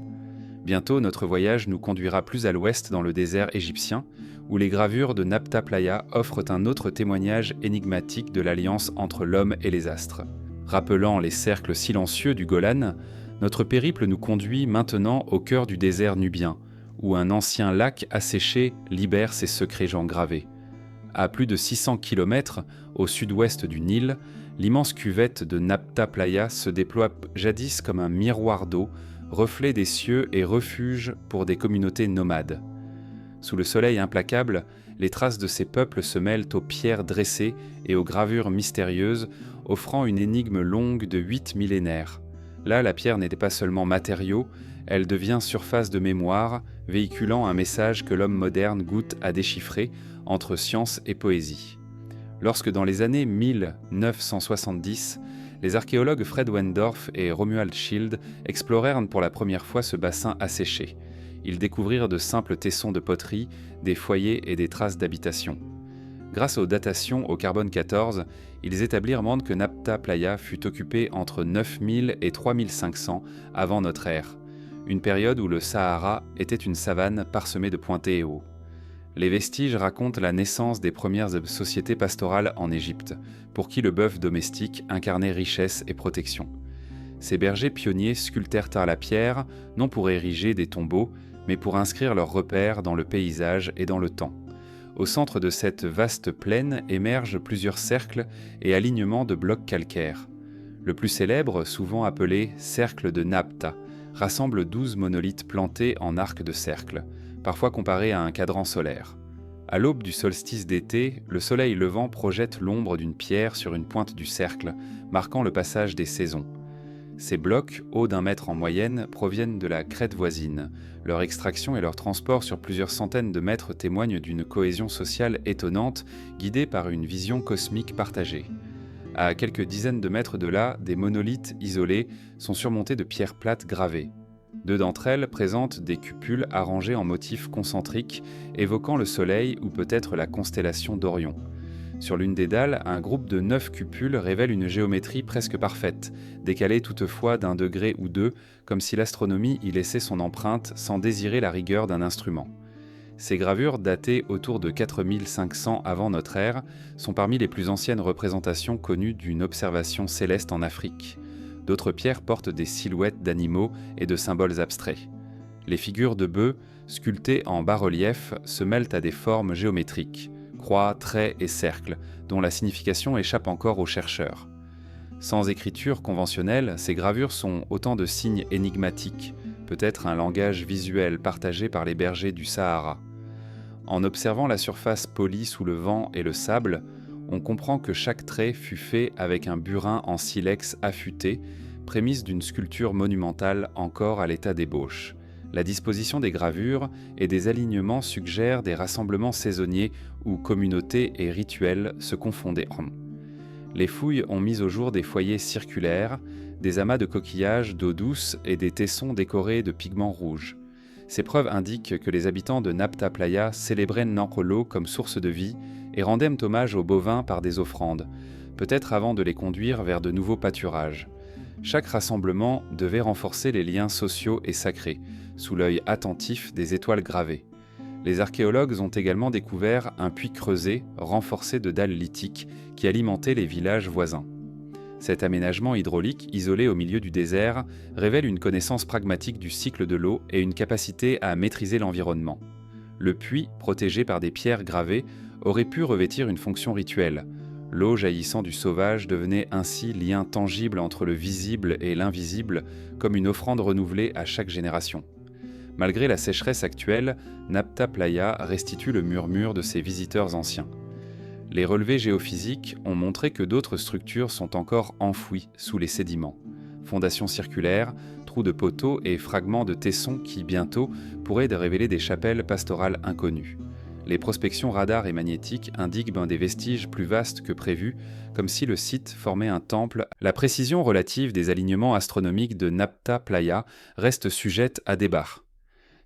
Bientôt, notre voyage nous conduira plus à l'ouest dans le désert égyptien, où les gravures de Nabta Playa offrent un autre témoignage énigmatique de l'alliance entre l'homme et les astres. Rappelant les cercles silencieux du Golan, notre périple nous conduit maintenant au cœur du désert nubien, où un ancien lac asséché libère ses secrets engravés. À plus de 600 km au sud-ouest du Nil, l'immense cuvette de Nabta Playa se déploie jadis comme un miroir d'eau, reflet des cieux et refuge pour des communautés nomades. Sous le soleil implacable, les traces de ces peuples se mêlent aux pierres dressées et aux gravures mystérieuses, offrant une énigme longue de 8 millénaires. Là, la pierre n'était pas seulement matériau, elle devient surface de mémoire, véhiculant un message que l'homme moderne goûte à déchiffrer entre science et poésie. Lorsque dans les années 1970, les archéologues Fred Wendorf et Romuald Schild explorèrent pour la première fois ce bassin asséché. Ils découvrirent de simples tessons de poterie, des foyers et des traces d'habitation. Grâce aux datations au carbone 14, ils établirent que Nabta Playa fut occupée entre 9000 et 3500 avant notre ère, une période où le Sahara était une savane parsemée de pointés et hauts. Les vestiges racontent la naissance des premières sociétés pastorales en Égypte, pour qui le bœuf domestique incarnait richesse et protection. Ces bergers pionniers sculptèrent à la pierre, non pour ériger des tombeaux, mais pour inscrire leurs repères dans le paysage et dans le temps. Au centre de cette vaste plaine émergent plusieurs cercles et alignements de blocs calcaires. Le plus célèbre, souvent appelé cercle de Nabta, rassemble 12 monolithes plantés en arc de cercle, parfois comparé à un cadran solaire. À l'aube du solstice d'été, le soleil levant projette l'ombre d'une pierre sur une pointe du cercle, marquant le passage des saisons. Ces blocs, hauts d'1 mètre en moyenne, proviennent de la crête voisine. Leur extraction et leur transport sur plusieurs centaines de mètres témoignent d'une cohésion sociale étonnante, guidée par une vision cosmique partagée. À quelques dizaines de mètres de là, des monolithes isolés sont surmontés de pierres plates gravées. 2 d'entre elles présentent des cupules arrangées en motifs concentriques, évoquant le soleil ou peut-être la constellation d'Orion. Sur l'une des dalles, un groupe de 9 cupules révèle une géométrie presque parfaite, décalée toutefois d'1 degré ou 2, comme si l'astronomie y laissait son empreinte sans désirer la rigueur d'un instrument. Ces gravures, datées autour de 4500 avant notre ère, sont parmi les plus anciennes représentations connues d'une observation céleste en Afrique. D'autres pierres portent des silhouettes d'animaux et de symboles abstraits. Les figures de bœufs, sculptées en bas-relief, se mêlent à des formes géométriques, croix, traits et cercles, dont la signification échappe encore aux chercheurs. Sans écriture conventionnelle, ces gravures sont autant de signes énigmatiques, peut-être un langage visuel partagé par les bergers du Sahara. En observant la surface polie sous le vent et le sable, on comprend que chaque trait fut fait avec un burin en silex affûté, prémisse d'une sculpture monumentale encore à l'état d'ébauche. La disposition des gravures et des alignements suggèrent des rassemblements saisonniers où communautés et rituels se confondaient. Les fouilles ont mis au jour des foyers circulaires, des amas de coquillages d'eau douce et des tessons décorés de pigments rouges. Ces preuves indiquent que les habitants de Nabta Playa célébraient Nankolo comme source de vie et rendaient hommage aux bovins par des offrandes, peut-être avant de les conduire vers de nouveaux pâturages. Chaque rassemblement devait renforcer les liens sociaux et sacrés, sous l'œil attentif des étoiles gravées. Les archéologues ont également découvert un puits creusé, renforcé de dalles lithiques, qui alimentaient les villages voisins. Cet aménagement hydraulique, isolé au milieu du désert, révèle une connaissance pragmatique du cycle de l'eau et une capacité à maîtriser l'environnement. Le puits, protégé par des pierres gravées, aurait pu revêtir une fonction rituelle. L'eau jaillissant du sauvage devenait ainsi lien tangible entre le visible et l'invisible, comme une offrande renouvelée à chaque génération. Malgré la sécheresse actuelle, Nabta Playa restitue le murmure de ses visiteurs anciens. Les relevés géophysiques ont montré que d'autres structures sont encore enfouies sous les sédiments. fondations circulaires, trous de poteaux et fragments de tessons qui, bientôt, pourraient révéler des chapelles pastorales inconnues. Les prospections radar et magnétiques indiquent des vestiges plus vastes que prévu, comme si le site formait un temple. La précision relative des alignements astronomiques de Nabta Playa reste sujette à débat.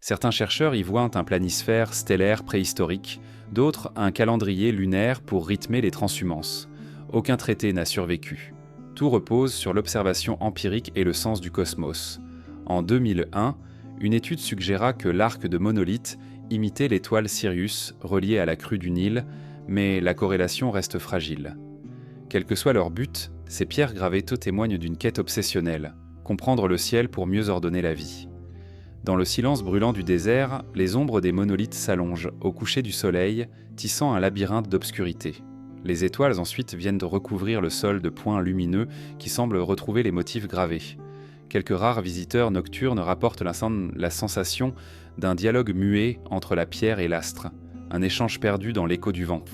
Certains chercheurs y voient un planisphère stellaire préhistorique, d'autres un calendrier lunaire pour rythmer les transhumances. Aucun traité n'a survécu. Tout repose sur l'observation empirique et le sens du cosmos. En 2001, une étude suggéra que l'arc de monolithe imitait l'étoile Sirius reliée à la crue du Nil, mais la corrélation reste fragile. Quel que soit leur but, ces pierres gravées témoignent d'une quête obsessionnelle, comprendre le ciel pour mieux ordonner la vie. Dans le silence brûlant du désert, les ombres des monolithes s'allongent au coucher du soleil, tissant un labyrinthe d'obscurité. Les étoiles ensuite viennent de recouvrir le sol de points lumineux qui semblent retrouver les motifs gravés. Quelques rares visiteurs nocturnes rapportent la sensation d'un dialogue muet entre la pierre et l'astre, un échange perdu dans l'écho du vent.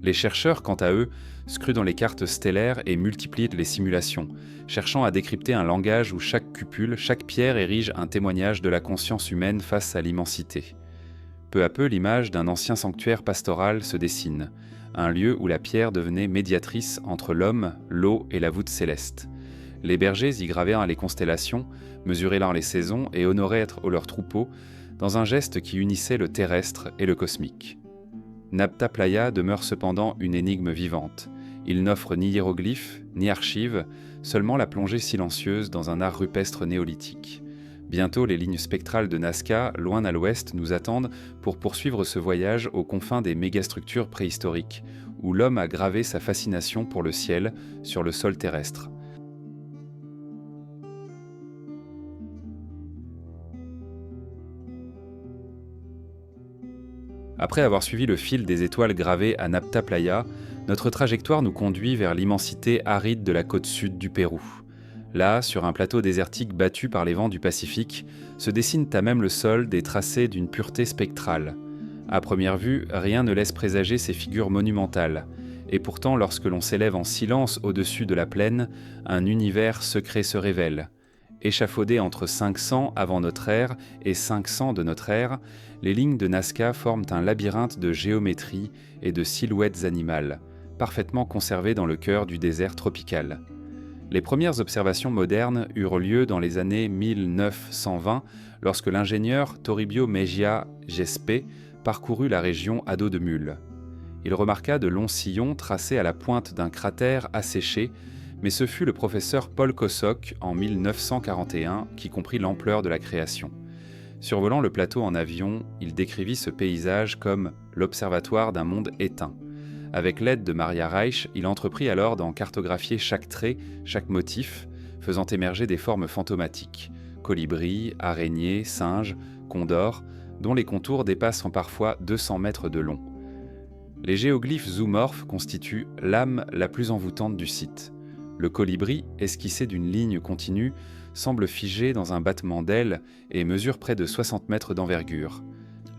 Les chercheurs, quant à eux, scrutent dans les cartes stellaires et multiplient les simulations, cherchant à décrypter un langage où chaque cupule, chaque pierre érige un témoignage de la conscience humaine face à l'immensité. Peu à peu, l'image d'un ancien sanctuaire pastoral se dessine, un lieu où la pierre devenait médiatrice entre l'homme, l'eau et la voûte céleste. Les bergers y gravèrent les constellations, mesuraient les saisons et honoraient leurs troupeaux dans un geste qui unissait le terrestre et le cosmique. Nabta Playa demeure cependant une énigme vivante. Il n'offre ni hiéroglyphes, ni archives, seulement la plongée silencieuse dans un art rupestre néolithique. Bientôt, les lignes spectrales de Nazca, loin à l'ouest, nous attendent pour poursuivre ce voyage aux confins des mégastructures préhistoriques, où l'homme a gravé sa fascination pour le ciel sur le sol terrestre. Après avoir suivi le fil des étoiles gravées à Nabta Playa, notre trajectoire nous conduit vers l'immensité aride de la côte sud du Pérou. Là, sur un plateau désertique battu par les vents du Pacifique, se dessinent à même le sol des tracés d'une pureté spectrale. À première vue, rien ne laisse présager ces figures monumentales. Et pourtant, lorsque l'on s'élève en silence au-dessus de la plaine, un univers secret se révèle. Échafaudées entre 500 avant notre ère et 500 de notre ère, les lignes de Nazca forment un labyrinthe de géométrie et de silhouettes animales, parfaitement conservées dans le cœur du désert tropical. Les premières observations modernes eurent lieu dans les années 1920, lorsque l'ingénieur Toribio Mejia Gespe parcourut la région à dos de mule. Il remarqua de longs sillons tracés à la pointe d'un cratère asséché, mais ce fut le professeur Paul Kosok en 1941 qui comprit l'ampleur de la création. Survolant le plateau en avion, il décrivit ce paysage comme l'observatoire d'un monde éteint. Avec l'aide de Maria Reich, il entreprit alors d'en cartographier chaque trait, chaque motif, faisant émerger des formes fantomatiques, colibris, araignées, singes, condors, dont les contours dépassent parfois 200 mètres de long. Les géoglyphes zoomorphes constituent l'âme la plus envoûtante du site. Le colibri, esquissé d'une ligne continue, semble figé dans un battement d'ailes et mesure près de 60 mètres d'envergure.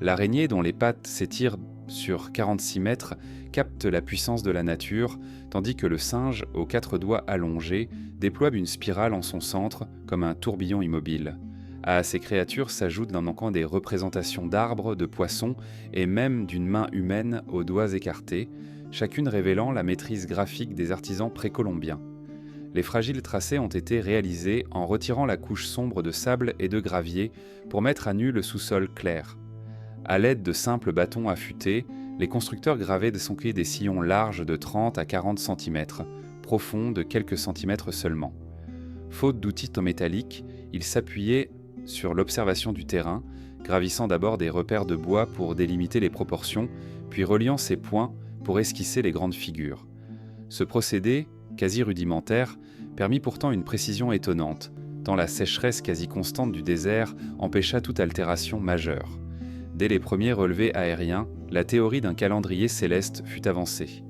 L'araignée, dont les pattes s'étirent sur 46 mètres, capte la puissance de la nature, tandis que le singe, aux 4 doigts allongés, déploie une spirale en son centre, comme un tourbillon immobile. À ces créatures s'ajoutent d'un manquant des représentations d'arbres, de poissons et même d'une main humaine aux doigts écartés, chacune révélant la maîtrise graphique des artisans précolombiens. Les fragiles tracés ont été réalisés en retirant la couche sombre de sable et de gravier pour mettre à nu le sous-sol clair. À l'aide de simples bâtons affûtés, les constructeurs gravaient des sillons larges de 30 à 40 cm, profonds de quelques centimètres seulement. Faute d'outils métalliques, ils s'appuyaient sur l'observation du terrain, gravissant d'abord des repères de bois pour délimiter les proportions, puis reliant ces points pour esquisser les grandes figures. Ce procédé, quasi rudimentaire, permit pourtant une précision étonnante, tant la sécheresse quasi constante du désert empêcha toute altération majeure. Dès les premiers relevés aériens, la théorie d'un calendrier céleste fut avancée.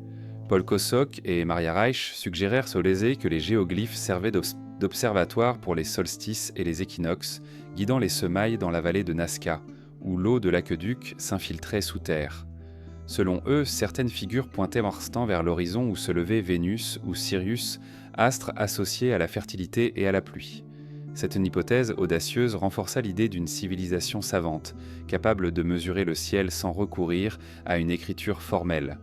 Paul Kosok et Maria Reich suggérèrent au lésé que les géoglyphes servaient d'observatoire pour les solstices et les équinoxes, guidant les semailles dans la vallée de Nazca, où l'eau de l'aqueduc s'infiltrait sous terre. Selon eux, certaines figures pointaient instant vers l'horizon où se levait Vénus ou Sirius astre associé à la fertilité et à la pluie. Cette hypothèse audacieuse renforça l'idée d'une civilisation savante, capable de mesurer le ciel sans recourir à une écriture formelle.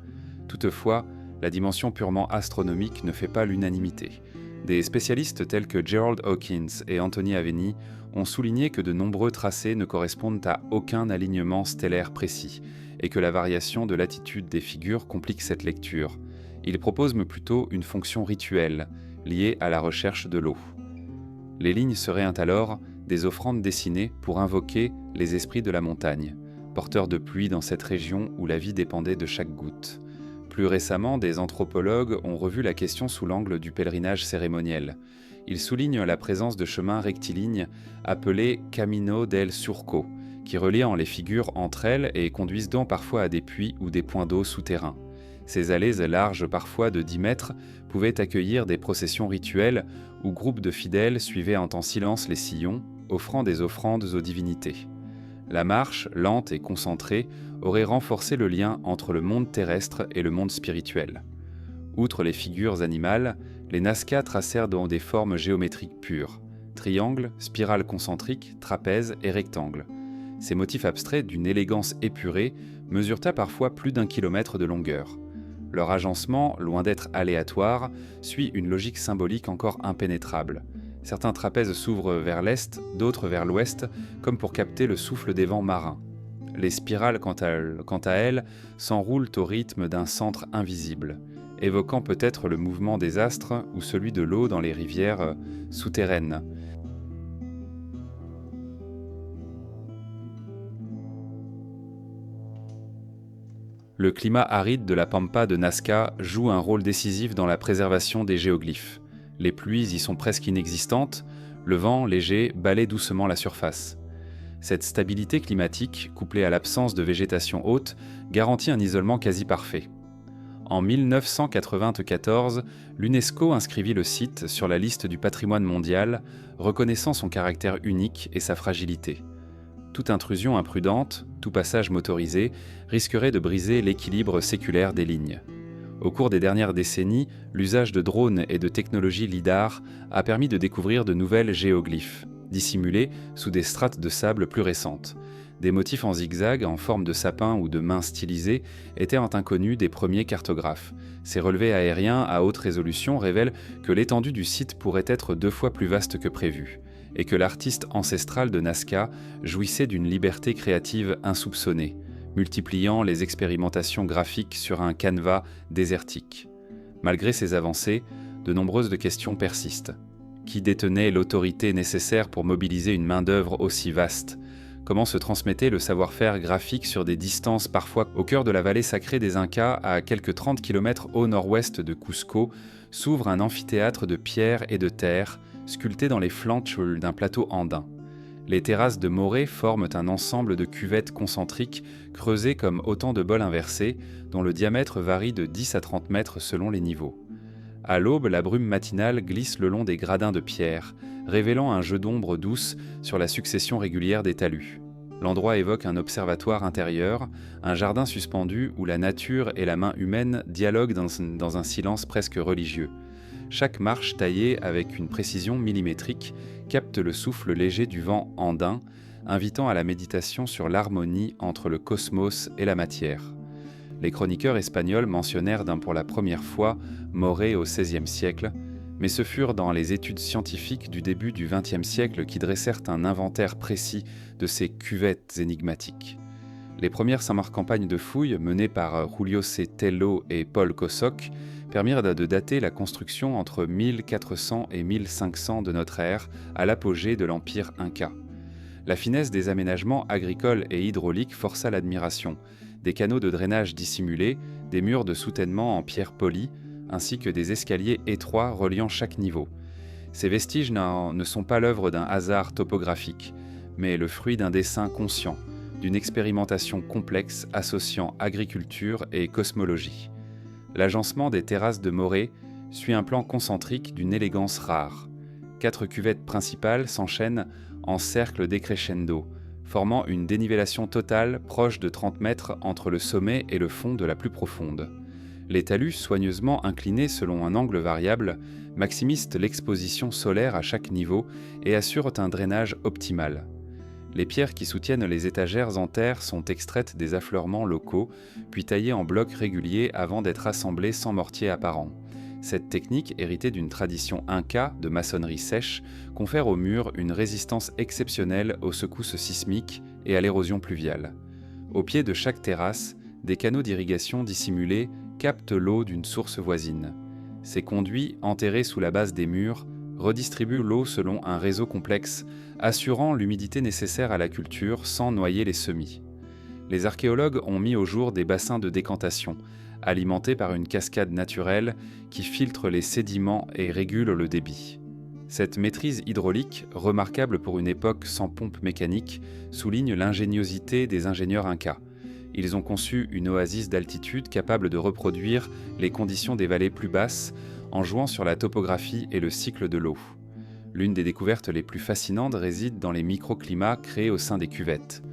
Toutefois, la dimension purement astronomique ne fait pas l'unanimité. Des spécialistes tels que Gerald Hawkins et Anthony Aveni ont souligné que de nombreux tracés ne correspondent à aucun alignement stellaire précis, et que la variation de latitude des figures complique cette lecture. Ils proposent plutôt une fonction rituelle, liée à la recherche de l'eau. Les lignes seraient alors des offrandes dessinées pour invoquer les esprits de la montagne, porteurs de pluie dans cette région où la vie dépendait de chaque goutte. Plus récemment, des anthropologues ont revu la question sous l'angle du pèlerinage cérémoniel. Ils soulignent la présence de chemins rectilignes appelés Camino del Surco, qui relient les figures entre elles et conduisent donc parfois à des puits ou des points d'eau souterrains. Ces allées larges, parfois de 10 mètres, pouvaient accueillir des processions rituelles où groupes de fidèles suivaient en silence les sillons, offrant des offrandes aux divinités. La marche, lente et concentrée, aurait renforcé le lien entre le monde terrestre et le monde spirituel. Outre les figures animales, les Nazca tracèrent dans des formes géométriques pures, triangles, spirales concentriques, trapèzes et rectangles. Ces motifs abstraits d'une élégance épurée mesurent parfois plus d'1 kilomètre de longueur. Leur agencement, loin d'être aléatoire, suit une logique symbolique encore impénétrable. Certains trapèzes s'ouvrent vers l'est, d'autres vers l'ouest, comme pour capter le souffle des vents marins. Les spirales, quant à elles, s'enroulent au rythme d'un centre invisible, évoquant peut-être le mouvement des astres ou celui de l'eau dans les rivières souterraines. Le climat aride de la pampa de Nazca joue un rôle décisif dans la préservation des géoglyphes. Les pluies y sont presque inexistantes, le vent léger balaie doucement la surface. Cette stabilité climatique, couplée à l'absence de végétation haute, garantit un isolement quasi parfait. En 1994, l'UNESCO inscrivit le site sur la liste du patrimoine mondial, reconnaissant son caractère unique et sa fragilité. Toute intrusion imprudente, tout passage motorisé, risquerait de briser l'équilibre séculaire des lignes. Au cours des dernières décennies, l'usage de drones et de technologies lidar a permis de découvrir de nouvelles géoglyphes, dissimulés sous des strates de sable plus récentes. Des motifs en zigzag, en forme de sapin ou de mains stylisées, étaient inconnus des premiers cartographes. Ces relevés aériens à haute résolution révèlent que l'étendue du site pourrait être 2 fois plus vaste que prévu, et que l'artiste ancestral de Nazca jouissait d'une liberté créative insoupçonnée, multipliant les expérimentations graphiques sur un canevas désertique. Malgré ces avancées, de nombreuses questions persistent. Qui détenait l'autorité nécessaire pour mobiliser une main-d'œuvre aussi vaste ? Comment se transmettait le savoir-faire graphique sur des distances parfois au cœur de la vallée sacrée des Incas, à quelques 30 km au nord-ouest de Cusco, s'ouvre un amphithéâtre de pierre et de terre, sculpté dans les flancs d'un plateau andin. Les terrasses de Morée forment un ensemble de cuvettes concentriques creusées comme autant de bols inversés, dont le diamètre varie de 10 à 30 mètres selon les niveaux. À l'aube, la brume matinale glisse le long des gradins de pierre, révélant un jeu d'ombre douce sur la succession régulière des talus. L'endroit évoque un observatoire intérieur, un jardin suspendu où la nature et la main humaine dialoguent dans un silence presque religieux. Chaque marche taillée avec une précision millimétrique capte le souffle léger du vent andin, invitant à la méditation sur l'harmonie entre le cosmos et la matière. Les chroniqueurs espagnols mentionnèrent pour la première fois Morée au XVIe siècle, mais ce furent dans les études scientifiques du début du XXe siècle qui dressèrent un inventaire précis de ces cuvettes énigmatiques. Les premières campagnes de fouilles, menées par Julio C. Tello et Paul Kosok, permirent de dater la construction entre 1400 et 1500 de notre ère, à l'apogée de l'Empire Inca. La finesse des aménagements agricoles et hydrauliques força l'admiration. Des canaux de drainage dissimulés, des murs de soutènement en pierre polie, ainsi que des escaliers étroits reliant chaque niveau. Ces vestiges ne sont pas l'œuvre d'un hasard topographique, mais le fruit d'un dessin conscient, d'une expérimentation complexe associant agriculture et cosmologie. L'agencement des terrasses de Morée suit un plan concentrique d'une élégance rare. 4 cuvettes principales s'enchaînent en cercle décrescendo, formant une dénivellation totale proche de 30 mètres entre le sommet et le fond de la plus profonde. Les talus, soigneusement inclinés selon un angle variable, maximisent l'exposition solaire à chaque niveau et assurent un drainage optimal. Les pierres qui soutiennent les étagères en terre sont extraites des affleurements locaux, puis taillées en blocs réguliers avant d'être assemblées sans mortier apparent. Cette technique, héritée d'une tradition inca de maçonnerie sèche, confère aux murs une résistance exceptionnelle aux secousses sismiques et à l'érosion pluviale. Au pied de chaque terrasse, des canaux d'irrigation dissimulés captent l'eau d'une source voisine. Ces conduits, enterrés sous la base des murs, redistribuent l'eau selon un réseau complexe, assurant l'humidité nécessaire à la culture sans noyer les semis. Les archéologues ont mis au jour des bassins de décantation, alimentés par une cascade naturelle qui filtre les sédiments et régule le débit. Cette maîtrise hydraulique, remarquable pour une époque sans pompe mécanique, souligne l'ingéniosité des ingénieurs incas. Ils ont conçu une oasis d'altitude capable de reproduire les conditions des vallées plus basses en jouant sur la topographie et le cycle de l'eau. L'une des découvertes les plus fascinantes réside dans les microclimats créés au sein des cuvettes.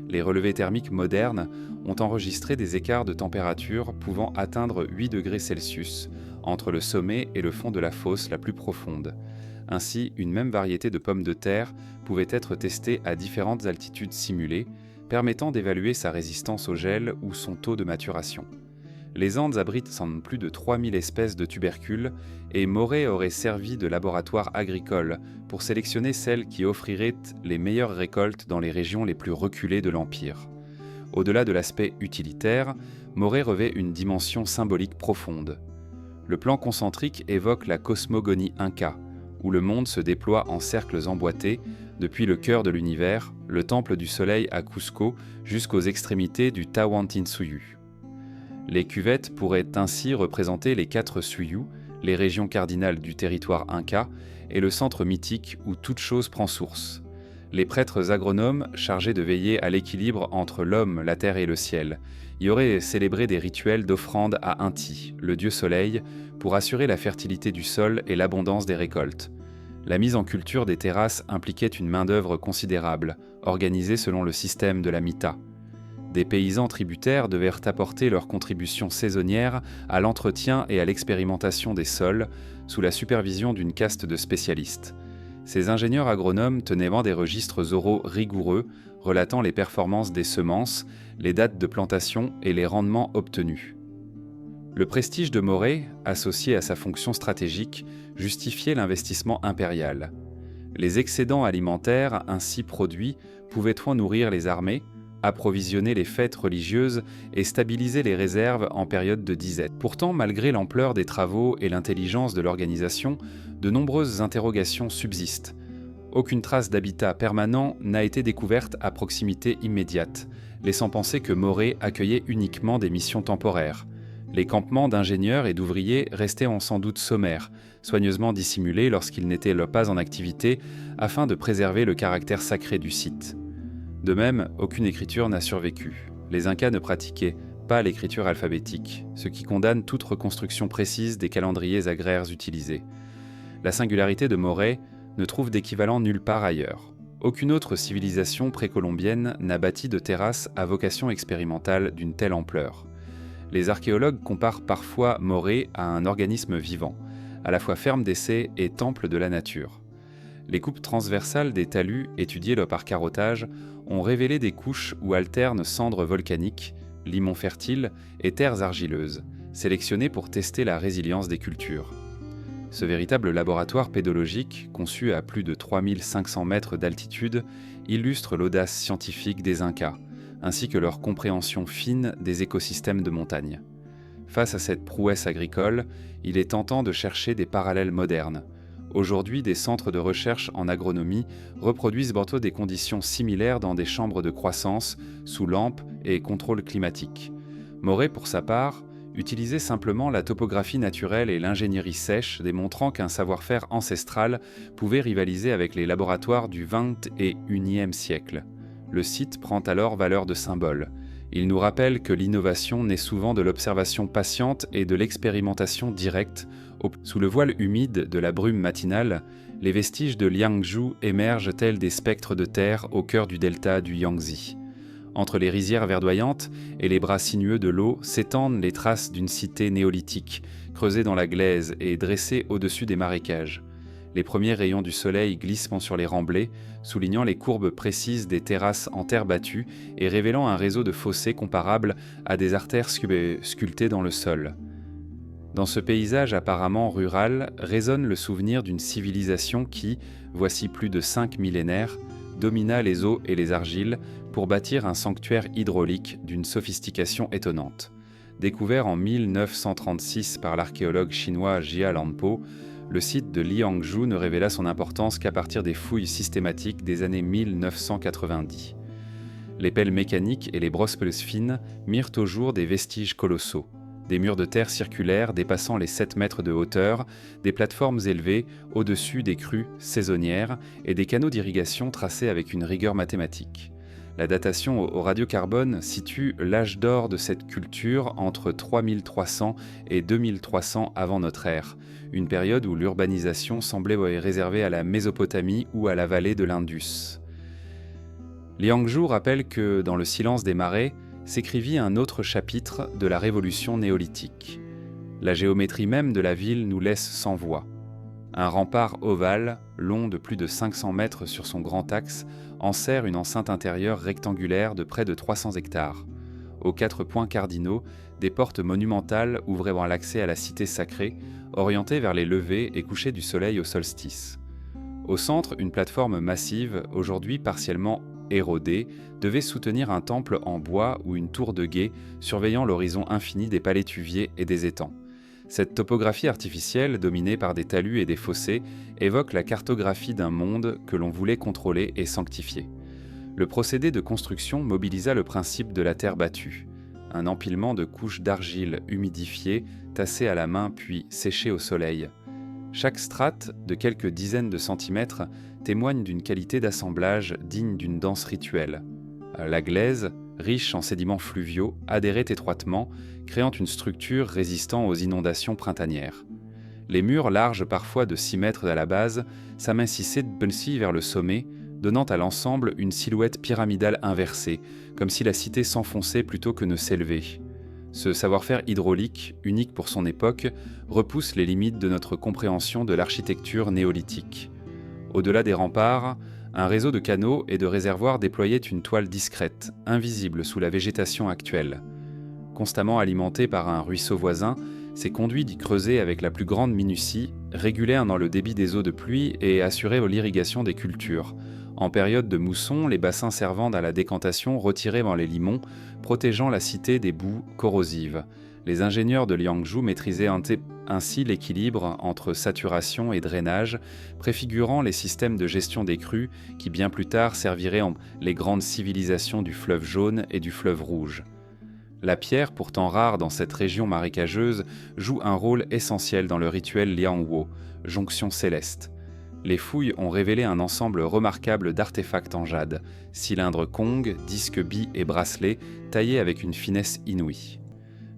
Les relevés thermiques modernes ont enregistré des écarts de température pouvant atteindre 8 degrés Celsius entre le sommet et le fond de la fosse la plus profonde. Ainsi, une même variété de pommes de terre pouvait être testée à différentes altitudes simulées, permettant d'évaluer sa résistance au gel ou son taux de maturation. Les Andes abritent plus de 3000 espèces de tubercules et Morée aurait servi de laboratoire agricole pour sélectionner celles qui offriraient les meilleures récoltes dans les régions les plus reculées de l'Empire. Au-delà de l'aspect utilitaire, Morée revêt une dimension symbolique profonde. Le plan concentrique évoque la cosmogonie inca, où le monde se déploie en cercles emboîtés, depuis le cœur de l'univers, le temple du soleil à Cusco, jusqu'aux extrémités du Tawantinsuyu. Les cuvettes pourraient ainsi représenter les 4 Suyu, les régions cardinales du territoire inca, et le centre mythique où toute chose prend source. Les prêtres agronomes, chargés de veiller à l'équilibre entre l'homme, la terre et le ciel, y auraient célébré des rituels d'offrande à Inti, le dieu soleil, pour assurer la fertilité du sol et l'abondance des récoltes. La mise en culture des terrasses impliquait une main-d'œuvre considérable, organisée selon le système de la mita. Des paysans tributaires devaient apporter leur contribution saisonnière à l'entretien et à l'expérimentation des sols, sous la supervision d'une caste de spécialistes. Ces ingénieurs agronomes tenaient bon des registres oraux rigoureux, relatant les performances des semences, les dates de plantation et les rendements obtenus. Le prestige de Morée, associé à sa fonction stratégique, justifiait l'investissement impérial. Les excédents alimentaires ainsi produits pouvaient nourrir les armées, approvisionner les fêtes religieuses et stabiliser les réserves en période de disette. Pourtant, malgré l'ampleur des travaux et l'intelligence de l'organisation, de nombreuses interrogations subsistent. Aucune trace d'habitat permanent n'a été découverte à proximité immédiate, laissant penser que Morée accueillait uniquement des missions temporaires. Les campements d'ingénieurs et d'ouvriers restaient sans doute sommaires, soigneusement dissimulés lorsqu'ils n'étaient pas en activité, afin de préserver le caractère sacré du site. De même, aucune écriture n'a survécu. Les Incas ne pratiquaient pas l'écriture alphabétique, ce qui condamne toute reconstruction précise des calendriers agraires utilisés. La singularité de Morée ne trouve d'équivalent nulle part ailleurs. Aucune autre civilisation précolombienne n'a bâti de terrasses à vocation expérimentale d'une telle ampleur. Les archéologues comparent parfois Morée à un organisme vivant, à la fois ferme d'essai et temple de la nature. Les coupes transversales des talus, étudiées par carottage, ont révélé des couches où alternent cendres volcaniques, limons fertiles et terres argileuses, sélectionnées pour tester la résilience des cultures. Ce véritable laboratoire pédologique, conçu à plus de 3500 mètres d'altitude, illustre l'audace scientifique des Incas, ainsi que leur compréhension fine des écosystèmes de montagne. Face à cette prouesse agricole, il est tentant de chercher des parallèles modernes. Aujourd'hui, des centres de recherche en agronomie reproduisent bientôt des conditions similaires dans des chambres de croissance, sous lampe et contrôle climatique. Morée, pour sa part, utilisait simplement la topographie naturelle et l'ingénierie sèche, démontrant qu'un savoir-faire ancestral pouvait rivaliser avec les laboratoires du XXIe siècle. Le site prend alors valeur de symbole. Il nous rappelle que l'innovation naît souvent de l'observation patiente et de l'expérimentation directe. Sous le voile humide de la brume matinale, les vestiges de Liangzhou émergent tels des spectres de terre au cœur du delta du Yangtze. Entre les rizières verdoyantes et les bras sinueux de l'eau s'étendent les traces d'une cité néolithique, creusée dans la glaise et dressée au-dessus des marécages. Les premiers rayons du soleil glissent sur les remblais, soulignant les courbes précises des terrasses en terre battue et révélant un réseau de fossés comparables à des artères sculptées dans le sol. Dans ce paysage apparemment rural résonne le souvenir d'une civilisation qui, voici plus de 5 millénaires, domina les eaux et les argiles pour bâtir un sanctuaire hydraulique d'une sophistication étonnante. Découvert en 1936 par l'archéologue chinois Jia Lanpo, le site de Liangzhou ne révéla son importance qu'à partir des fouilles systématiques des années 1990. Les pelles mécaniques et les brosses fines mirent au jour des vestiges colossaux. Des murs de terre circulaires dépassant les 7 mètres de hauteur, des plateformes élevées au-dessus des crues saisonnières et des canaux d'irrigation tracés avec une rigueur mathématique. La datation au radiocarbone situe l'âge d'or de cette culture entre 3300 et 2300 avant notre ère, une période où l'urbanisation semblait réservée à la Mésopotamie ou à la vallée de l'Indus. Liangzhou rappelle que, dans le silence des marais, s'écrivit un autre chapitre de la révolution néolithique. La géométrie même de la ville nous laisse sans voix. Un rempart ovale, long de plus de 500 mètres sur son grand axe, enserre une enceinte intérieure rectangulaire de près de 300 hectares. Aux 4 points cardinaux, des portes monumentales ouvraient l'accès à la cité sacrée, orientée vers les levées et couchers du soleil au solstice. Au centre, une plateforme massive, aujourd'hui partiellement érodée, devait soutenir un temple en bois ou une tour de guet surveillant l'horizon infini des palétuviers et des étangs. Cette topographie artificielle, dominée par des talus et des fossés, évoque la cartographie d'un monde que l'on voulait contrôler et sanctifier. Le procédé de construction mobilisa le principe de la terre battue, un empilement de couches d'argile humidifiées, tassées à la main puis séchées au soleil. Chaque strate, de quelques dizaines de centimètres, témoigne d'une qualité d'assemblage digne d'une danse rituelle. La glaise, riche en sédiments fluviaux, adhérait étroitement, créant une structure résistant aux inondations printanières. Les murs, larges parfois de 6 mètres à la base, s'amincissaient de vers le sommet, donnant à l'ensemble une silhouette pyramidale inversée, comme si la cité s'enfonçait plutôt que ne s'élevait. Ce savoir-faire hydraulique, unique pour son époque, repousse les limites de notre compréhension de l'architecture néolithique. Au-delà des remparts, un réseau de canaux et de réservoirs déployait une toile discrète, invisible sous la végétation actuelle. Constamment alimenté par un ruisseau voisin, ces conduits d'y creuser avec la plus grande minutie régulaient dans le débit des eaux de pluie et assuraient l'irrigation des cultures. En période de mousson, les bassins servant à la décantation retiraient les limons, protégeant la cité des boues corrosives. Les ingénieurs de Liangzhou maîtrisaient ainsi l'équilibre entre saturation et drainage, préfigurant les systèmes de gestion des crues qui bien plus tard serviraient les grandes civilisations du fleuve Jaune et du fleuve Rouge. La pierre, pourtant rare dans cette région marécageuse, joue un rôle essentiel dans le rituel Liangwo, jonction céleste. Les fouilles ont révélé un ensemble remarquable d'artefacts en jade, cylindres Kong, disques billes et bracelets taillés avec une finesse inouïe.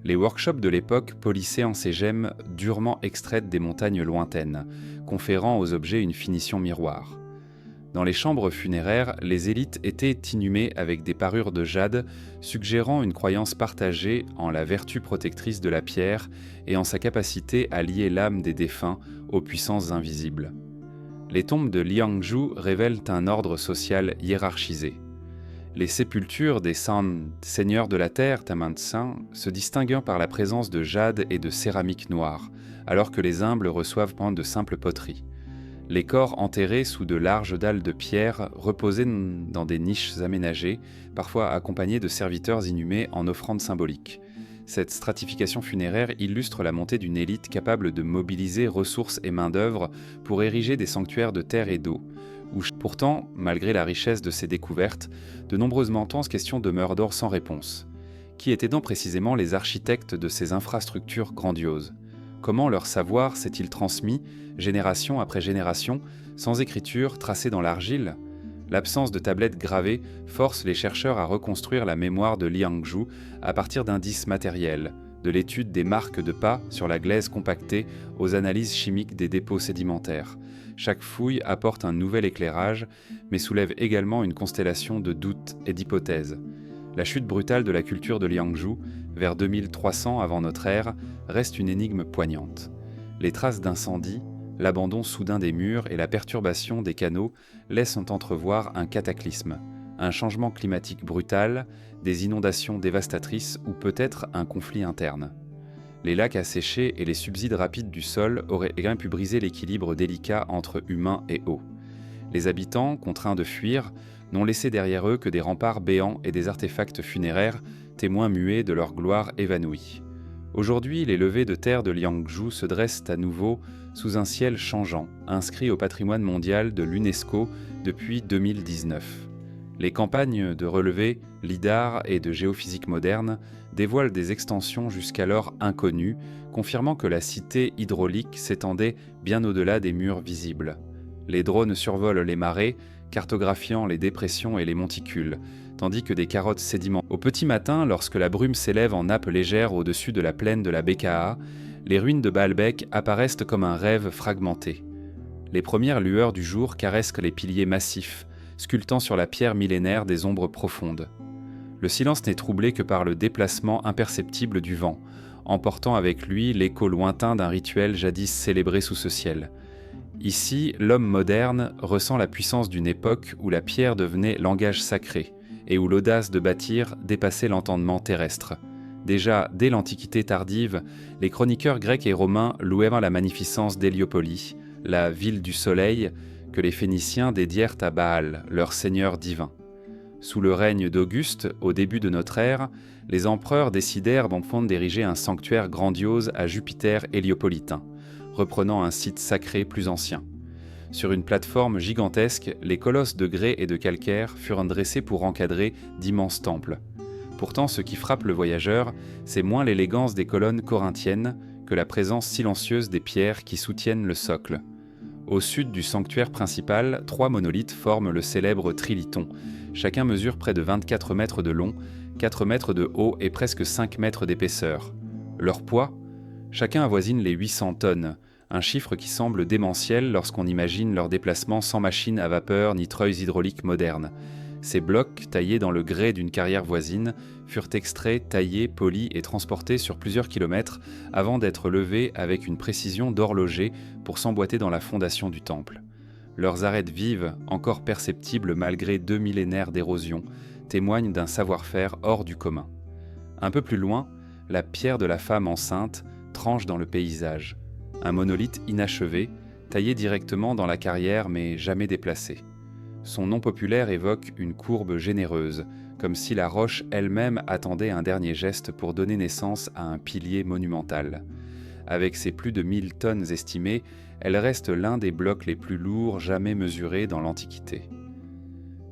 Les workshops de l'époque polissaient en ces gemmes durement extraites des montagnes lointaines, conférant aux objets une finition miroir. Dans les chambres funéraires, les élites étaient inhumées avec des parures de jade, suggérant une croyance partagée en la vertu protectrice de la pierre et en sa capacité à lier l'âme des défunts aux puissances invisibles. Les tombes de Liangzhou révèlent un ordre social hiérarchisé. Les sépultures des seigneurs de la terre, Tamansan, se distinguent par la présence de jade et de céramique noire, alors que les humbles reçoivent de simples poteries. Les corps enterrés sous de larges dalles de pierre reposaient dans des niches aménagées, parfois accompagnés de serviteurs inhumés en offrandes symboliques. Cette stratification funéraire illustre la montée d'une élite capable de mobiliser ressources et main-d'œuvre pour ériger des sanctuaires de terre et d'eau. Pourtant, malgré la richesse de ces découvertes, de nombreuses questions demeurent d'or sans réponse. Qui étaient donc précisément les architectes de ces infrastructures grandioses ? Comment leur savoir s'est-il transmis, génération après génération, sans écriture tracée dans l'argile ? L'absence de tablettes gravées force les chercheurs à reconstruire la mémoire de Liangzhou à partir d'indices matériels, de l'étude des marques de pas sur la glaise compactée aux analyses chimiques des dépôts sédimentaires. Chaque fouille apporte un nouvel éclairage, mais soulève également une constellation de doutes et d'hypothèses. La chute brutale de la culture de Liangzhu, vers 2300 avant notre ère, reste une énigme poignante. Les traces d'incendie, l'abandon soudain des murs et la perturbation des canaux laissent entrevoir un cataclysme, un changement climatique brutal, des inondations dévastatrices ou peut-être un conflit interne. Les lacs asséchés et les subsides rapides du sol auraient bien pu briser l'équilibre délicat entre humains et eau. Les habitants, contraints de fuir, n'ont laissé derrière eux que des remparts béants et des artefacts funéraires, témoins muets de leur gloire évanouie. Aujourd'hui, les levées de terre de Liangzhu se dressent à nouveau sous un ciel changeant, inscrit au patrimoine mondial de l'UNESCO depuis 2019. Les campagnes de relevés, lidar et de géophysique moderne dévoilent des extensions jusqu'alors inconnues, confirmant que la cité hydraulique s'étendait bien au-delà des murs visibles. Les drones survolent les marées, cartographiant les dépressions et les monticules, tandis que des carottes sédimentent. Au petit matin, lorsque la brume s'élève en nappe légère au-dessus de la plaine de la Bekaa, les ruines de Baalbek apparaissent comme un rêve fragmenté. Les premières lueurs du jour caressent les piliers massifs, sculptant sur la pierre millénaire des ombres profondes. Le silence n'est troublé que par le déplacement imperceptible du vent, emportant avec lui l'écho lointain d'un rituel jadis célébré sous ce ciel. Ici, l'homme moderne ressent la puissance d'une époque où la pierre devenait langage sacré et où l'audace de bâtir dépassait l'entendement terrestre. Déjà, dès l'Antiquité tardive, les chroniqueurs grecs et romains louaient la magnificence d'Héliopoli, la ville du soleil, que les Phéniciens dédièrent à Baal, leur seigneur divin. Sous le règne d'Auguste, au début de notre ère, les empereurs décidèrent d'ériger un sanctuaire grandiose à Jupiter héliopolitain, reprenant un site sacré plus ancien. Sur une plateforme gigantesque, les colosses de grès et de calcaire furent dressés pour encadrer d'immenses temples. Pourtant, ce qui frappe le voyageur, c'est moins l'élégance des colonnes corinthiennes que la présence silencieuse des pierres qui soutiennent le socle. Au sud du sanctuaire principal, 3 monolithes forment le célèbre Triliton. Chacun mesure près de 24 mètres de long, 4 mètres de haut et presque 5 mètres d'épaisseur. Leur poids ? Chacun avoisine les 800 tonnes, un chiffre qui semble démentiel lorsqu'on imagine leur déplacement sans machine à vapeur ni treuils hydrauliques modernes. Ces blocs, taillés dans le grès d'une carrière voisine, furent extraits, taillés, polis et transportés sur plusieurs kilomètres avant d'être levés avec une précision d'horloger pour s'emboîter dans la fondation du temple. Leurs arêtes vives, encore perceptibles malgré 2 millénaires d'érosion, témoignent d'un savoir-faire hors du commun. Un peu plus loin, la pierre de la femme enceinte tranche dans le paysage. Un monolithe inachevé, taillé directement dans la carrière mais jamais déplacé. Son nom populaire évoque une courbe généreuse, comme si la roche elle-même attendait un dernier geste pour donner naissance à un pilier monumental. Avec ses plus de 1000 tonnes estimées, elle reste l'un des blocs les plus lourds jamais mesurés dans l'Antiquité.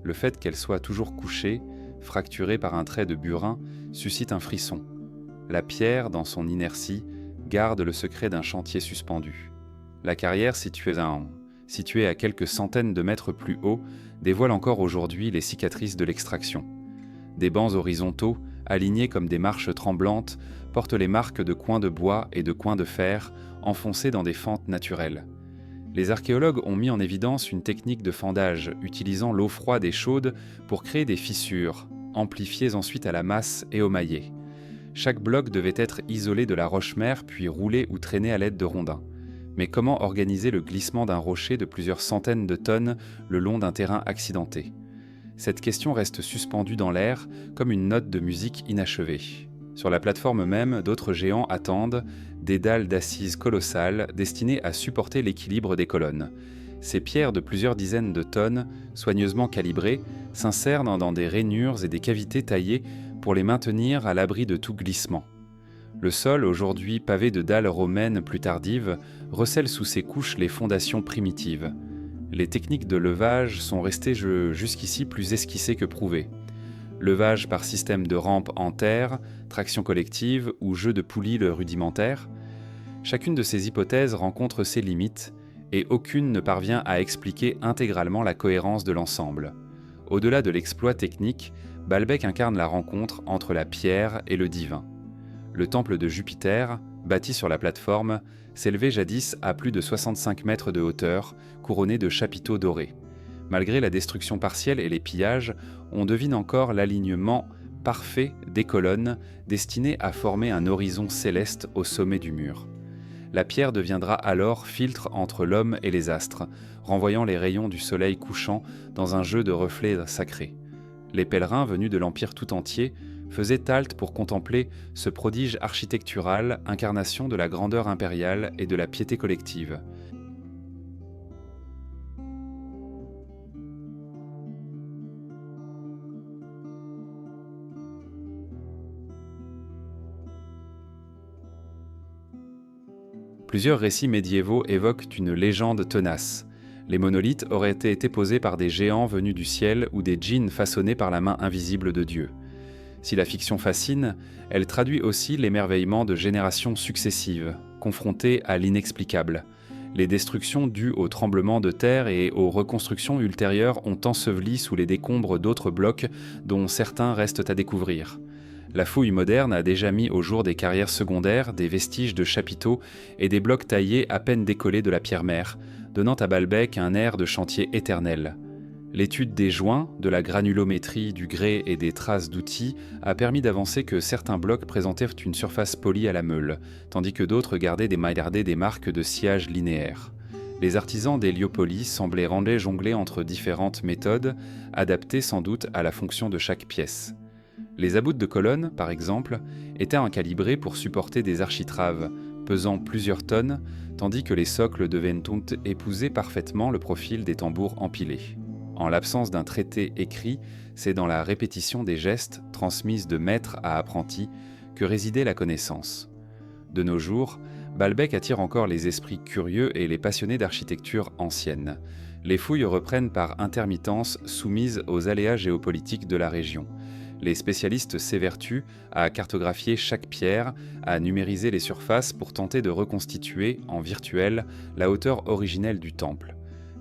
Le fait qu'elle soit toujours couchée, fracturée par un trait de burin, suscite un frisson. La pierre, dans son inertie, garde le secret d'un chantier suspendu. La carrière, située à quelques centaines de mètres plus haut, dévoile encore aujourd'hui les cicatrices de l'extraction. Des bancs horizontaux, alignés comme des marches tremblantes, portent les marques de coins de bois et de coins de fer enfoncés dans des fentes naturelles. Les archéologues ont mis en évidence une technique de fendage utilisant l'eau froide et chaude pour créer des fissures, amplifiées ensuite à la masse et au maillet. Chaque bloc devait être isolé de la roche-mère puis roulé ou traîné à l'aide de rondins. Mais comment organiser le glissement d'un rocher de plusieurs centaines de tonnes le long d'un terrain accidenté ? Cette question reste suspendue dans l'air comme une note de musique inachevée. Sur la plateforme même, d'autres géants attendent, des dalles d'assises colossales destinées à supporter l'équilibre des colonnes. Ces pierres de plusieurs dizaines de tonnes, soigneusement calibrées, s'insèrent dans des rainures et des cavités taillées pour les maintenir à l'abri de tout glissement. Le sol, aujourd'hui pavé de dalles romaines plus tardives, recèle sous ses couches les fondations primitives. Les techniques de levage sont restées jusqu'ici plus esquissées que prouvées. Levage par système de rampe en terre, traction collective ou jeu de poulies rudimentaire. Chacune de ces hypothèses rencontre ses limites et aucune ne parvient à expliquer intégralement la cohérence de l'ensemble. Au-delà de l'exploit technique, Baalbek incarne la rencontre entre la pierre et le divin. Le temple de Jupiter, bâti sur la plateforme, s'élevait jadis à plus de 65 mètres de hauteur, couronné de chapiteaux dorés. Malgré la destruction partielle et les pillages, on devine encore l'alignement parfait des colonnes destinées à former un horizon céleste au sommet du mur. La pierre deviendra alors filtre entre l'homme et les astres, renvoyant les rayons du soleil couchant dans un jeu de reflets sacrés. Les pèlerins venus de l'Empire tout entier faisaient halte pour contempler ce prodige architectural, incarnation de la grandeur impériale et de la piété collective. Plusieurs récits médiévaux évoquent une légende tenace. Les monolithes auraient été posés par des géants venus du ciel ou des djinns façonnés par la main invisible de Dieu. Si la fiction fascine, elle traduit aussi l'émerveillement de générations successives, confrontées à l'inexplicable. Les destructions dues aux tremblements de terre et aux reconstructions ultérieures ont enseveli sous les décombres d'autres blocs dont certains restent à découvrir. La fouille moderne a déjà mis au jour des carrières secondaires, des vestiges de chapiteaux et des blocs taillés à peine décollés de la pierre-mère, donnant à Baalbek un air de chantier éternel. L'étude des joints, de la granulométrie, du grès et des traces d'outils a permis d'avancer que certains blocs présentèrent une surface polie à la meule, tandis que d'autres gardaient des marques de sciage linéaires. Les artisans d'Héliopolis semblaient jongler entre différentes méthodes, adaptées sans doute à la fonction de chaque pièce. Les aboutes de colonnes, par exemple, étaient calibrés pour supporter des architraves, pesant plusieurs tonnes, tandis que les socles devaient épouser parfaitement le profil des tambours empilés. En l'absence d'un traité écrit, c'est dans la répétition des gestes, transmise de maître à apprenti, que résidait la connaissance. De nos jours, Baalbek attire encore les esprits curieux et les passionnés d'architecture ancienne. Les fouilles reprennent par intermittence soumises aux aléas géopolitiques de la région. Les spécialistes s'évertuent à cartographier chaque pierre, à numériser les surfaces pour tenter de reconstituer, en virtuel, la hauteur originelle du temple.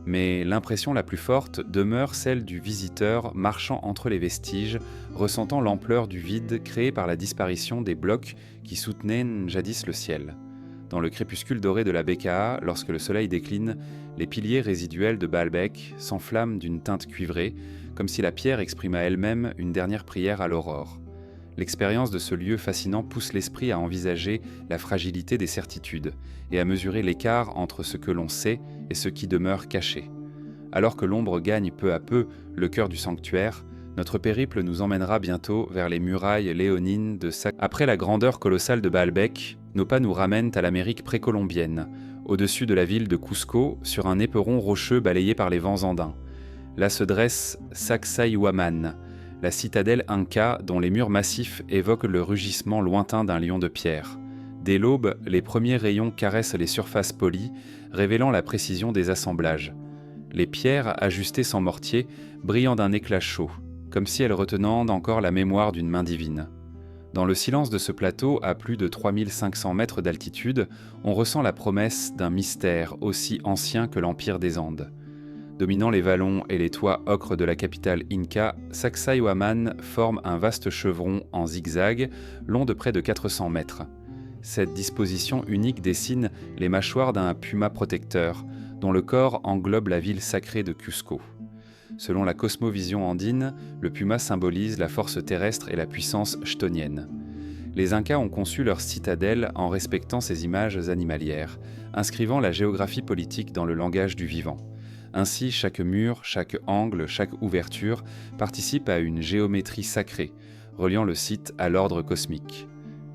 Mais l'impression la plus forte demeure celle du visiteur marchant entre les vestiges, ressentant l'ampleur du vide créé par la disparition des blocs qui soutenaient jadis le ciel. Dans le crépuscule doré de la Bekaa, lorsque le soleil décline, les piliers résiduels de Baalbek s'enflamment d'une teinte cuivrée, comme si la pierre exprimait elle-même une dernière prière à l'aurore. L'expérience de ce lieu fascinant pousse l'esprit à envisager la fragilité des certitudes et à mesurer l'écart entre ce que l'on sait et ce qui demeure caché. Alors que l'ombre gagne peu à peu le cœur du sanctuaire, notre périple nous emmènera bientôt vers les murailles léonines de Après la grandeur colossale de Baalbek, nos pas nous ramènent à l'Amérique précolombienne, au-dessus de la ville de Cusco, sur un éperon rocheux balayé par les vents andins. Là se dresse Sacsayhuaman, la citadelle inca dont les murs massifs évoquent le rugissement lointain d'un lion de pierre. Dès l'aube, les premiers rayons caressent les surfaces polies, révélant la précision des assemblages. Les pierres, ajustées sans mortier, brillant d'un éclat chaud, comme si elles retenant encore la mémoire d'une main divine. Dans le silence de ce plateau, à plus de 3500 mètres d'altitude, on ressent la promesse d'un mystère aussi ancien que l'Empire des Andes. Dominant les vallons et les toits ocres de la capitale inca, Sacsayhuaman forme un vaste chevron en zigzag, long de près de 400 mètres. Cette disposition unique dessine les mâchoires d'un puma protecteur, dont le corps englobe la ville sacrée de Cusco. Selon la cosmovision andine, le puma symbolise la force terrestre et la puissance chthonienne. Les Incas ont conçu leur citadelle en respectant ces images animalières, inscrivant la géographie politique dans le langage du vivant. Ainsi, chaque mur, chaque angle, chaque ouverture participe à une géométrie sacrée, reliant le site à l'ordre cosmique.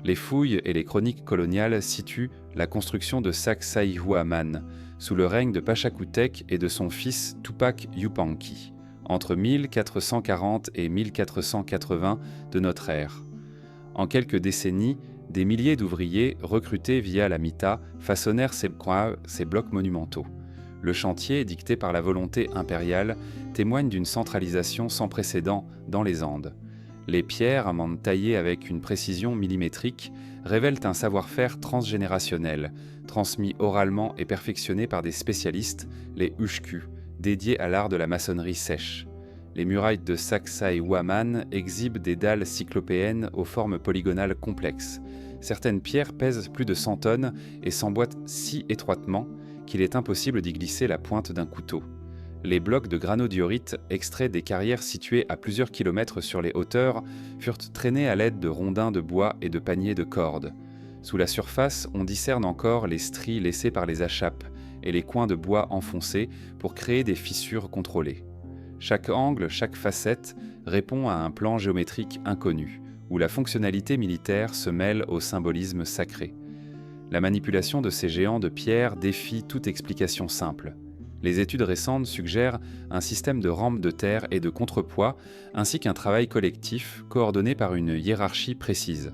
Les fouilles et les chroniques coloniales situent la construction de Sacsayhuaman, sous le règne de Pachacútec et de son fils Tupac Yupanqui, entre 1440 et 1480 de notre ère. En quelques décennies, des milliers d'ouvriers, recrutés via la MITA, façonnèrent ces blocs monumentaux. Le chantier, dicté par la volonté impériale, témoigne d'une centralisation sans précédent dans les Andes. Les pierres, taillées avec une précision millimétrique, révèlent un savoir-faire transgénérationnel, transmis oralement et perfectionné par des spécialistes, les ushku, dédiés à l'art de la maçonnerie sèche. Les murailles de Sacsayhuaman exhibent des dalles cyclopéennes aux formes polygonales complexes. Certaines pierres pèsent plus de 100 tonnes et s'emboîtent si étroitement qu'il est impossible d'y glisser la pointe d'un couteau. Les blocs de granodiorite, extraits des carrières situées à plusieurs kilomètres sur les hauteurs, furent traînés à l'aide de rondins de bois et de paniers de cordes. Sous la surface, on discerne encore les stries laissées par les achapes et les coins de bois enfoncés pour créer des fissures contrôlées. Chaque angle, chaque facette répond à un plan géométrique inconnu, où la fonctionnalité militaire se mêle au symbolisme sacré. La manipulation de ces géants de pierre défie toute explication simple. Les études récentes suggèrent un système de rampes de terre et de contrepoids, ainsi qu'un travail collectif coordonné par une hiérarchie précise.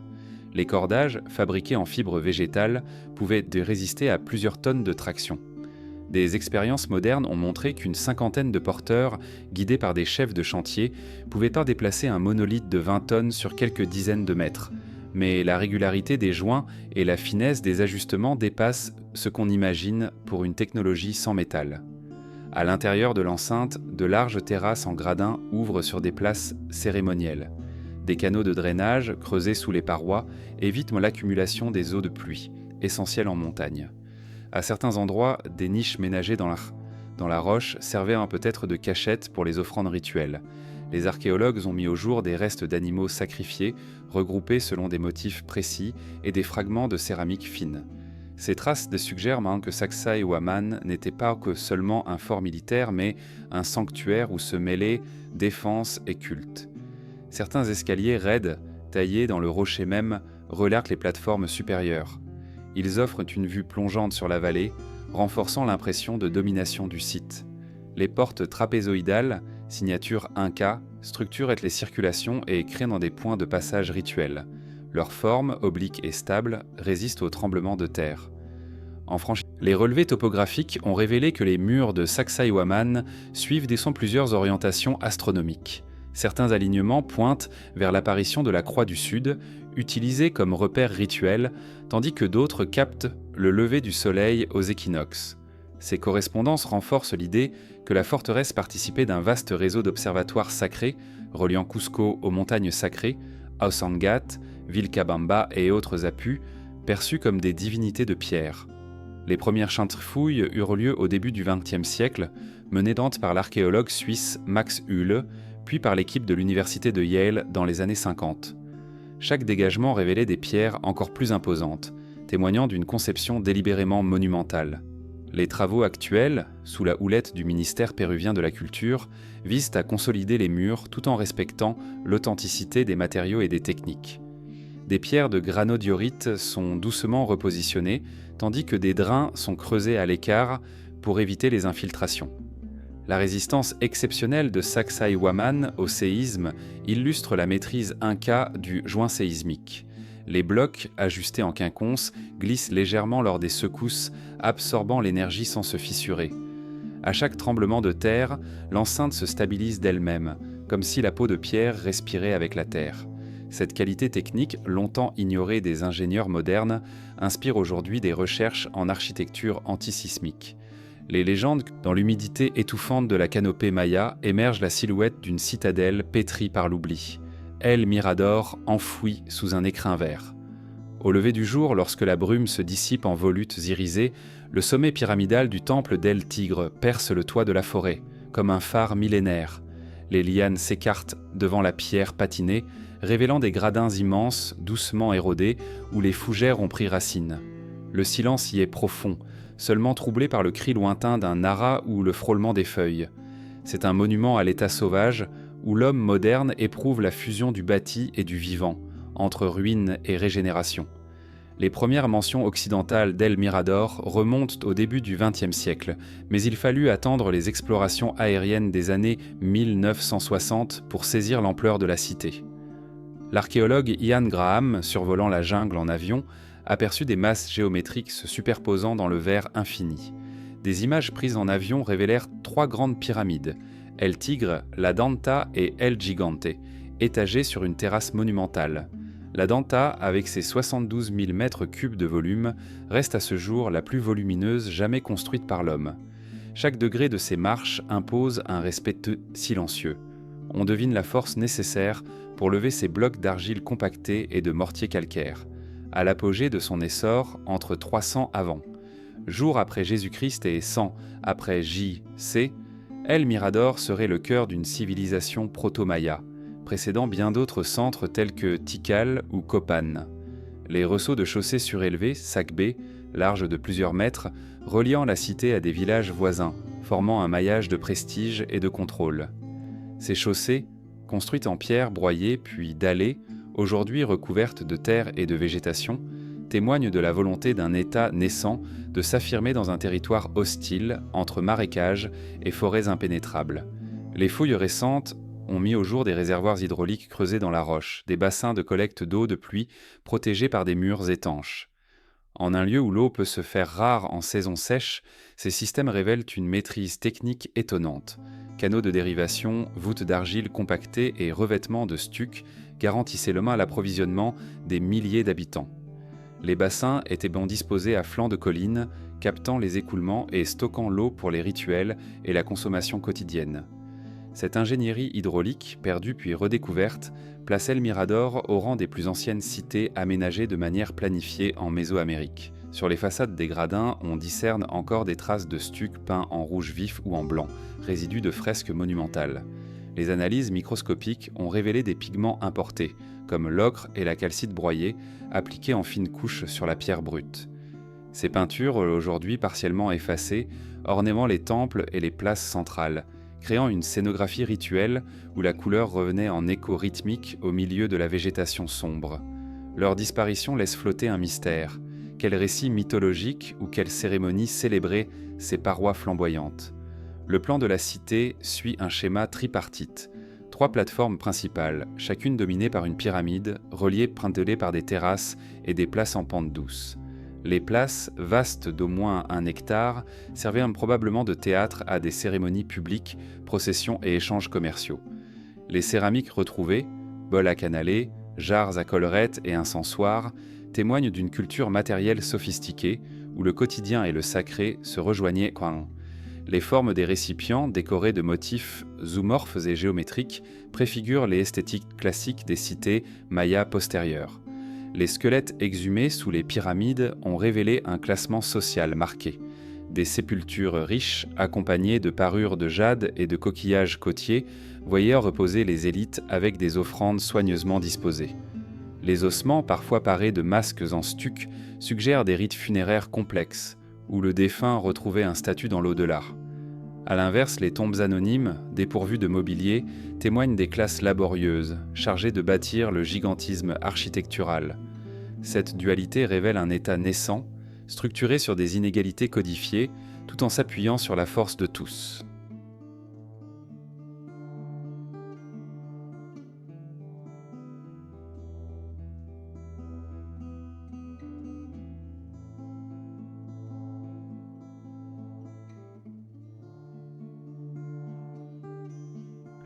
Les cordages, fabriqués en fibres végétales, pouvaient résister à plusieurs tonnes de traction. Des expériences modernes ont montré qu'une cinquantaine de porteurs, guidés par des chefs de chantier, pouvaient pas déplacer un monolithe de 20 tonnes sur quelques dizaines de mètres. Mais la régularité des joints et la finesse des ajustements dépassent ce qu'on imagine pour une technologie sans métal. À l'intérieur de l'enceinte, de larges terrasses en gradin ouvrent sur des places cérémonielles. Des canaux de drainage, creusés sous les parois, évitent l'accumulation des eaux de pluie, essentielles en montagne. À certains endroits, des niches ménagées dans la roche servaient peut-être de cachette pour les offrandes rituelles. Les archéologues ont mis au jour des restes d'animaux sacrifiés, regroupés selon des motifs précis et des fragments de céramique fine. Ces traces suggèrent que Sacsayhuaman n'était pas que seulement un fort militaire, mais un sanctuaire où se mêlaient défense et culte. Certains escaliers raides, taillés dans le rocher même, relaxent les plateformes supérieures. Ils offrent une vue plongeante sur la vallée, renforçant l'impression de domination du site. Les portes trapézoïdales, signature Inca, structurent les circulations et créent dans des points de passage rituels. Leur forme, oblique et stable, résiste aux tremblements de terre. Les relevés topographiques ont révélé que les murs de Sacsayhuaman suivent plusieurs orientations astronomiques. Certains alignements pointent vers l'apparition de la Croix du Sud, utilisée comme repère rituel, tandis que d'autres captent le lever du soleil aux équinoxes. Ces correspondances renforcent l'idée que la forteresse participait d'un vaste réseau d'observatoires sacrés, reliant Cusco aux montagnes sacrées, Ausangat, Vilcabamba et autres apus, perçus comme des divinités de pierre. Les premières fouilles eurent lieu au début du XXe siècle, menées par l'archéologue suisse Max Höhle, puis par l'équipe de l'université de Yale dans les années 50. Chaque dégagement révélait des pierres encore plus imposantes, témoignant d'une conception délibérément monumentale. Les travaux actuels, sous la houlette du ministère péruvien de la Culture, visent à consolider les murs tout en respectant l'authenticité des matériaux et des techniques. Des pierres de granodiorite sont doucement repositionnées, tandis que des drains sont creusés à l'écart pour éviter les infiltrations. La résistance exceptionnelle de Sacsayhuaman au séisme illustre la maîtrise inca du joint séismique. Les blocs, ajustés en quinconce, glissent légèrement lors des secousses, absorbant l'énergie sans se fissurer. À chaque tremblement de terre, l'enceinte se stabilise d'elle-même, comme si la peau de pierre respirait avec la terre. Cette qualité technique, longtemps ignorée des ingénieurs modernes, inspire aujourd'hui des recherches en architecture antisismique. Les légendes, dans l'humidité étouffante de la canopée maya, émerge la silhouette d'une citadelle pétrie par l'oubli. El Mirador enfoui sous un écrin vert. Au lever du jour, lorsque la brume se dissipe en volutes irisées, le sommet pyramidal du temple d'El Tigre perce le toit de la forêt, comme un phare millénaire. Les lianes s'écartent devant la pierre patinée, révélant des gradins immenses, doucement érodés, où les fougères ont pris racine. Le silence y est profond, seulement troublé par le cri lointain d'un nara ou le frôlement des feuilles. C'est un monument à l'état sauvage, où l'homme moderne éprouve la fusion du bâti et du vivant, entre ruine et régénération. Les premières mentions occidentales d'El Mirador remontent au début du XXe siècle, mais il fallut attendre les explorations aériennes des années 1960 pour saisir l'ampleur de la cité. L'archéologue Ian Graham, survolant la jungle en avion, aperçut des masses géométriques se superposant dans le vert infini. Des images prises en avion révélèrent 3 grandes pyramides, El Tigre, la Danta et El Gigante, étagées sur une terrasse monumentale. La Danta, avec ses 72 000 mètres cubes de volume, reste à ce jour la plus volumineuse jamais construite par l'homme. Chaque degré de ces marches impose un respect silencieux. On devine la force nécessaire pour lever ces blocs d'argile compactés et de mortier calcaire, à l'apogée de son essor entre 300 avant. Jour après Jésus-Christ et 100 après J.C., El Mirador serait le cœur d'une civilisation proto-maya, précédant bien d'autres centres tels que Tikal ou Copan. Les ressauts de chaussées surélevés, Sacbé, larges de plusieurs mètres, reliant la cité à des villages voisins, formant un maillage de prestige et de contrôle. Ces chaussées, construites en pierre broyée puis dallées, aujourd'hui recouvertes de terre et de végétation, témoignent de la volonté d'un État naissant de s'affirmer dans un territoire hostile entre marécages et forêts impénétrables. Les fouilles récentes ont mis au jour des réservoirs hydrauliques creusés dans la roche, des bassins de collecte d'eau de pluie protégés par des murs étanches. En un lieu où l'eau peut se faire rare en saison sèche, ces systèmes révèlent une maîtrise technique étonnante. Canaux de dérivation, voûtes d'argile compactées et revêtements de stuc garantissaient l'approvisionnement des milliers d'habitants. Les bassins étaient bien disposés à flanc de collines, captant les écoulements et stockant l'eau pour les rituels et la consommation quotidienne. Cette ingénierie hydraulique, perdue puis redécouverte, place El Mirador au rang des plus anciennes cités aménagées de manière planifiée en Mésoamérique. Sur les façades des gradins, on discerne encore des traces de stuc peints en rouge vif ou en blanc, résidus de fresques monumentales. Les analyses microscopiques ont révélé des pigments importés, comme l'ocre et la calcite broyée, appliqués en fines couches sur la pierre brute. Ces peintures, aujourd'hui partiellement effacées, ornaient les temples et les places centrales, créant une scénographie rituelle où la couleur revenait en écho rythmique au milieu de la végétation sombre. Leur disparition laisse flotter un mystère. Quel récit mythologique ou quelle cérémonie célébrait ces parois flamboyantes? Le plan de la cité suit un schéma tripartite. 3 plateformes principales, chacune dominée par une pyramide, reliées par des terrasses et des places en pente douce. Les places, vastes d'au moins 1 hectare, servaient probablement de théâtre à des cérémonies publiques, processions et échanges commerciaux. Les céramiques retrouvées, bols à canaler, jarres à collerette et incensoirs, témoignent d'une culture matérielle sophistiquée, où le quotidien et le sacré se rejoignaient. Les formes des récipients, décorés de motifs zoomorphes et géométriques, préfigurent les esthétiques classiques des cités mayas postérieures. Les squelettes exhumés sous les pyramides ont révélé un classement social marqué. Des sépultures riches, accompagnées de parures de jade et de coquillages côtiers, voyaient reposer les élites avec des offrandes soigneusement disposées. Les ossements, parfois parés de masques en stuc, suggèrent des rites funéraires complexes, où le défunt retrouvait un statut dans l'au-delà. A l'inverse, les tombes anonymes, dépourvues de mobilier, témoignent des classes laborieuses, chargées de bâtir le gigantisme architectural. Cette dualité révèle un État naissant, structuré sur des inégalités codifiées, tout en s'appuyant sur la force de tous.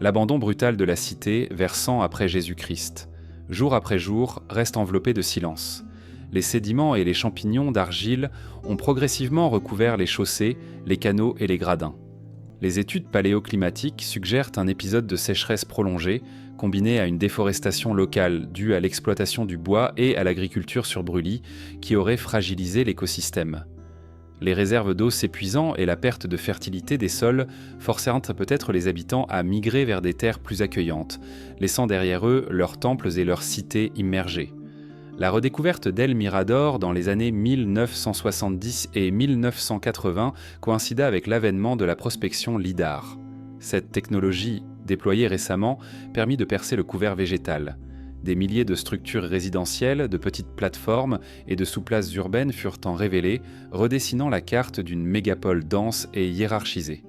L'abandon brutal de la cité vers 100 après Jésus-Christ. Jour après jour, reste enveloppé de silence. Les sédiments et les champignons d'argile ont progressivement recouvert les chaussées, les canaux et les gradins. Les études paléoclimatiques suggèrent un épisode de sécheresse prolongée, combiné à une déforestation locale due à l'exploitation du bois et à l'agriculture sur brûlis, qui aurait fragilisé l'écosystème. Les réserves d'eau s'épuisant et la perte de fertilité des sols forcèrent peut-être les habitants à migrer vers des terres plus accueillantes, laissant derrière eux leurs temples et leurs cités immergées. La redécouverte d'El Mirador dans les années 1970 et 1980 coïncida avec l'avènement de la prospection LIDAR. Cette technologie, déployée récemment, permit de percer le couvert végétal. Des milliers de structures résidentielles, de petites plateformes et de sous-places urbaines furent révélées, redessinant la carte d'une mégapole dense et hiérarchisée.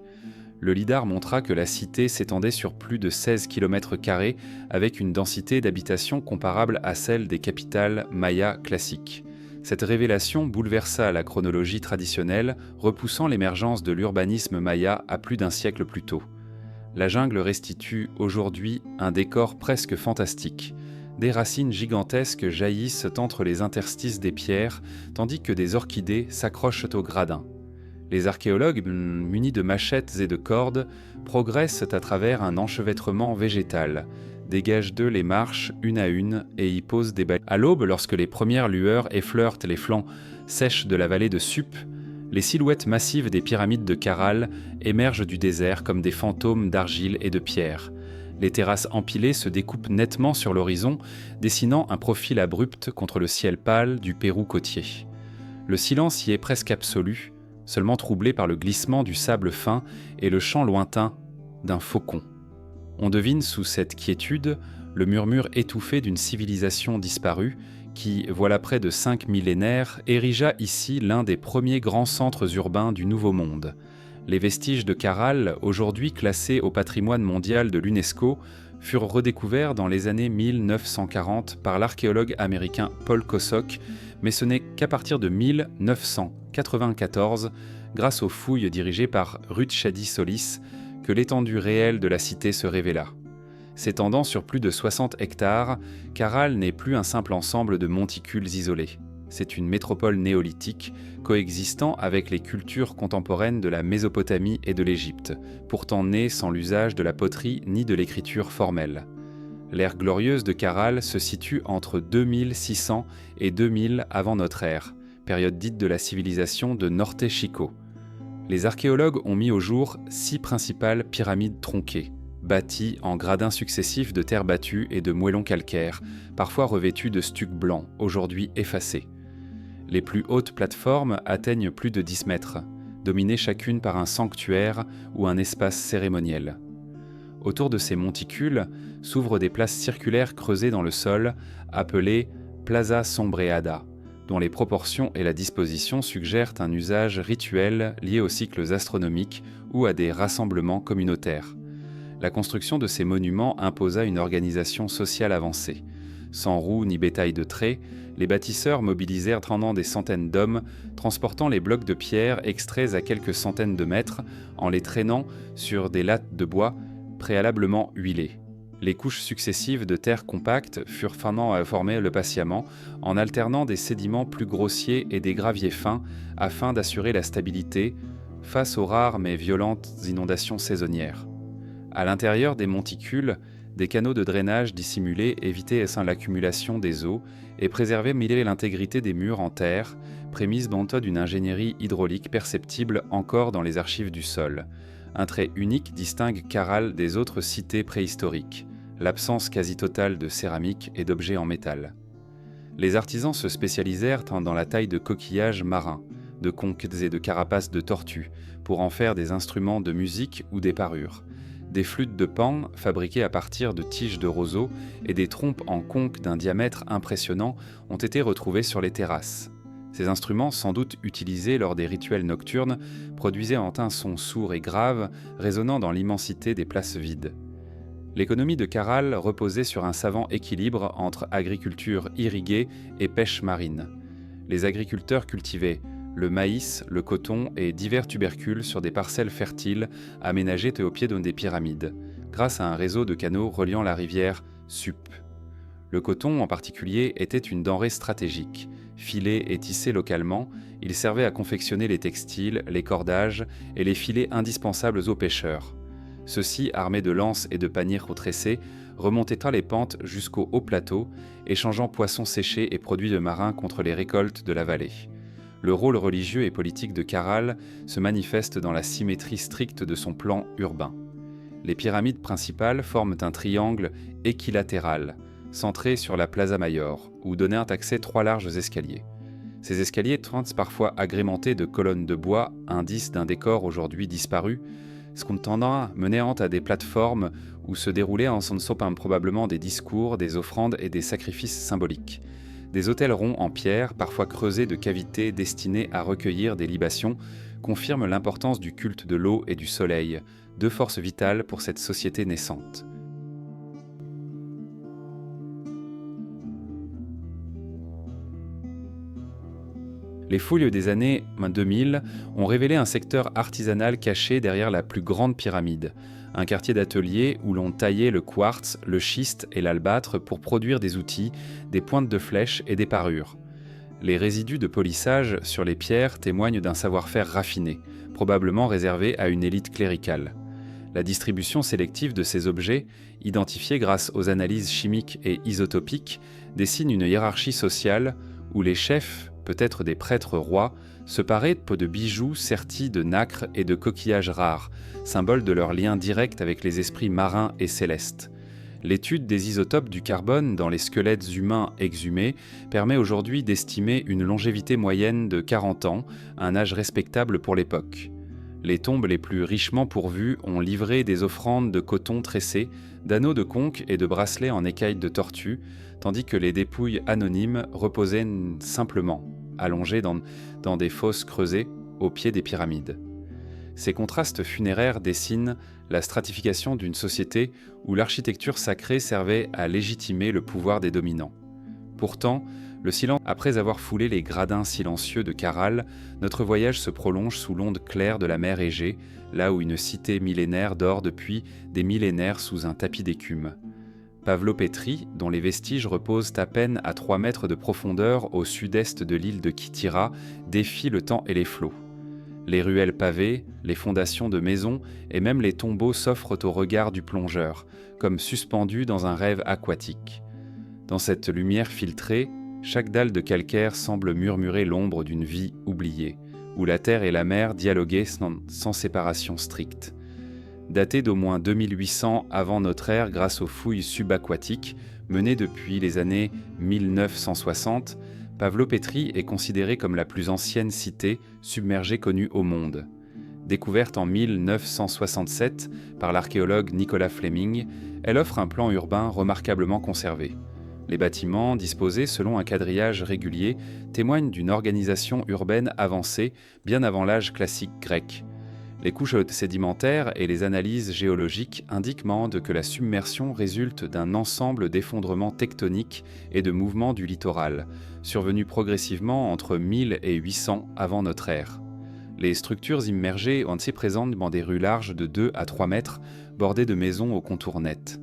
Le LIDAR montra que la cité s'étendait sur plus de 16 km² avec une densité d'habitation comparable à celle des capitales mayas classiques. Cette révélation bouleversa la chronologie traditionnelle, repoussant l'émergence de l'urbanisme maya à plus d'1 siècle plus tôt. La jungle restitue aujourd'hui un décor presque fantastique. Des racines gigantesques jaillissent entre les interstices des pierres, tandis que des orchidées s'accrochent aux gradins. Les archéologues, munis de machettes et de cordes, progressent à travers un enchevêtrement végétal, dégagent d'eux les marches une à une et y posent des balais. À l'aube, lorsque les premières lueurs effleurent les flancs sèches de la vallée de Sup, Les silhouettes massives des pyramides de Caral émergent du désert comme des fantômes d'argile et de pierre. Les terrasses empilées se découpent nettement sur l'horizon, dessinant un profil abrupt contre le ciel pâle du Pérou côtier. Le silence y est presque absolu, seulement troublé par le glissement du sable fin et le chant lointain d'un faucon. On devine sous cette quiétude le murmure étouffé d'une civilisation disparue qui, voilà près de 5 millénaires, érigea ici l'un des premiers grands centres urbains du Nouveau Monde. Les vestiges de Caral, aujourd'hui classés au patrimoine mondial de l'UNESCO, furent redécouverts dans les années 1940 par l'archéologue américain Paul Kosok, mais ce n'est qu'à partir de 1994, grâce aux fouilles dirigées par Ruth Shadi Solis, que l'étendue réelle de la cité se révéla. S'étendant sur plus de 60 hectares, Caral n'est plus un simple ensemble de monticules isolés. C'est une métropole néolithique, coexistant avec les cultures contemporaines de la Mésopotamie et de l'Égypte, pourtant née sans l'usage de la poterie ni de l'écriture formelle. L'ère glorieuse de Caral se situe entre 2600 et 2000 avant notre ère, période dite de la civilisation de Norte Chico. Les archéologues ont mis au jour 6 principales pyramides tronquées, bâties en gradins successifs de terre battue et de moellons calcaires, parfois revêtus de stucs blancs, aujourd'hui effacés. Les plus hautes plateformes atteignent plus de 10 mètres, dominées chacune par un sanctuaire ou un espace cérémoniel. Autour de ces monticules s'ouvrent des places circulaires creusées dans le sol, appelées Plaza Sombreada, dont les proportions et la disposition suggèrent un usage rituel lié aux cycles astronomiques ou à des rassemblements communautaires. La construction de ces monuments imposa une organisation sociale avancée. Sans roues ni bétail de trait, les bâtisseurs mobilisèrent pendant des centaines d'hommes, transportant les blocs de pierre extraits à quelques centaines de mètres en les traînant sur des lattes de bois préalablement huilées. Les couches successives de terre compacte furent formées le patiemment, en alternant des sédiments plus grossiers et des graviers fins, afin d'assurer la stabilité face aux rares mais violentes inondations saisonnières. À l'intérieur des monticules, des canaux de drainage dissimulés évitaient l'accumulation des eaux et préservaient l'intégrité des murs en terre, prémisse d'une ingénierie hydraulique perceptible encore dans les archives du sol. Un trait unique distingue Caral des autres cités préhistoriques, l'absence quasi totale de céramique et d'objets en métal. Les artisans se spécialisèrent dans la taille de coquillages marins, de conques et de carapaces de tortues, pour en faire des instruments de musique ou des parures. Des flûtes de pan fabriquées à partir de tiges de roseau et des trompes en conque d'un diamètre impressionnant ont été retrouvées sur les terrasses. Ces instruments, sans doute utilisés lors des rituels nocturnes, produisaient un son sourd et grave, résonnant dans l'immensité des places vides. L'économie de Caral reposait sur un savant équilibre entre agriculture irriguée et pêche marine. Les agriculteurs cultivaient le maïs, le coton et divers tubercules sur des parcelles fertiles aménagées au pied des pyramides, grâce à un réseau de canaux reliant la rivière Sup. Le coton, en particulier, était une denrée stratégique. Filé et tissé localement, il servait à confectionner les textiles, les cordages et les filets indispensables aux pêcheurs. Ceux-ci, armés de lances et de paniers retressés, remontaient les pentes jusqu'au haut plateau, échangeant poissons séchés et produits de marins contre les récoltes de la vallée. Le rôle religieux et politique de Caral se manifeste dans la symétrie stricte de son plan urbain. Les pyramides principales forment un triangle équilatéral, centré sur la Plaza Mayor, où donnaient un accès 3 larges escaliers. Ces escaliers sont parfois agrémentés de colonnes de bois, indice d'un décor aujourd'hui disparu, ce qu'on tendant menant à des plateformes où se déroulaient probablement des discours, des offrandes et des sacrifices symboliques. Des autels ronds en pierre, parfois creusés de cavités destinées à recueillir des libations, confirment l'importance du culte de l'eau et du soleil, deux forces vitales pour cette société naissante. Les fouilles des années 2000 ont révélé un secteur artisanal caché derrière la plus grande pyramide, un quartier d'atelier où l'on taillait le quartz, le schiste et l'albâtre pour produire des outils, des pointes de flèches et des parures. Les résidus de polissage sur les pierres témoignent d'un savoir-faire raffiné, probablement réservé à une élite cléricale. La distribution sélective de ces objets, identifiés grâce aux analyses chimiques et isotopiques, dessine une hiérarchie sociale où les chefs peut-être des prêtres rois, se paraient de bijoux sertis de nacre et de coquillages rares, symbole de leur lien direct avec les esprits marins et célestes. L'étude des isotopes du carbone dans les squelettes humains exhumés permet aujourd'hui d'estimer une longévité moyenne de 40 ans, un âge respectable pour l'époque. Les tombes les plus richement pourvues ont livré des offrandes de coton tressé, d'anneaux de conque et de bracelets en écailles de tortue, tandis que les dépouilles anonymes reposaient simplement, allongées dans des fosses creusées au pied des pyramides. Ces contrastes funéraires dessinent la stratification d'une société où l'architecture sacrée servait à légitimer le pouvoir des dominants. Pourtant, après avoir foulé les gradins silencieux de Caral, notre voyage se prolonge sous l'onde claire de la mer Égée, là où une cité millénaire dort depuis des millénaires sous un tapis d'écume. Pavlopétrie, dont les vestiges reposent à peine à 3 mètres de profondeur au sud-est de l'île de Kythira, défie le temps et les flots. Les ruelles pavées, les fondations de maisons et même les tombeaux s'offrent au regard du plongeur, comme suspendus dans un rêve aquatique. Dans cette lumière filtrée, chaque dalle de calcaire semble murmurer l'ombre d'une vie oubliée, où la terre et la mer dialoguaient sans séparation stricte. Daté d'au moins 2800 avant notre ère grâce aux fouilles subaquatiques menées depuis les années 1960, Pavlopétrie est considérée comme la plus ancienne cité submergée connue au monde. Découverte en 1967 par l'archéologue Nicolas Fleming, elle offre un plan urbain remarquablement conservé. Les bâtiments, disposés selon un quadrillage régulier, témoignent d'une organisation urbaine avancée bien avant l'âge classique grec. Les couches sédimentaires et les analyses géologiques indiquent que la submersion résulte d'un ensemble d'effondrements tectoniques et de mouvements du littoral, survenus progressivement entre 1000 et 800 avant notre ère. Les structures immergées ont été présentes dans des rues larges de 2 à 3 mètres, bordées de maisons aux contours nets.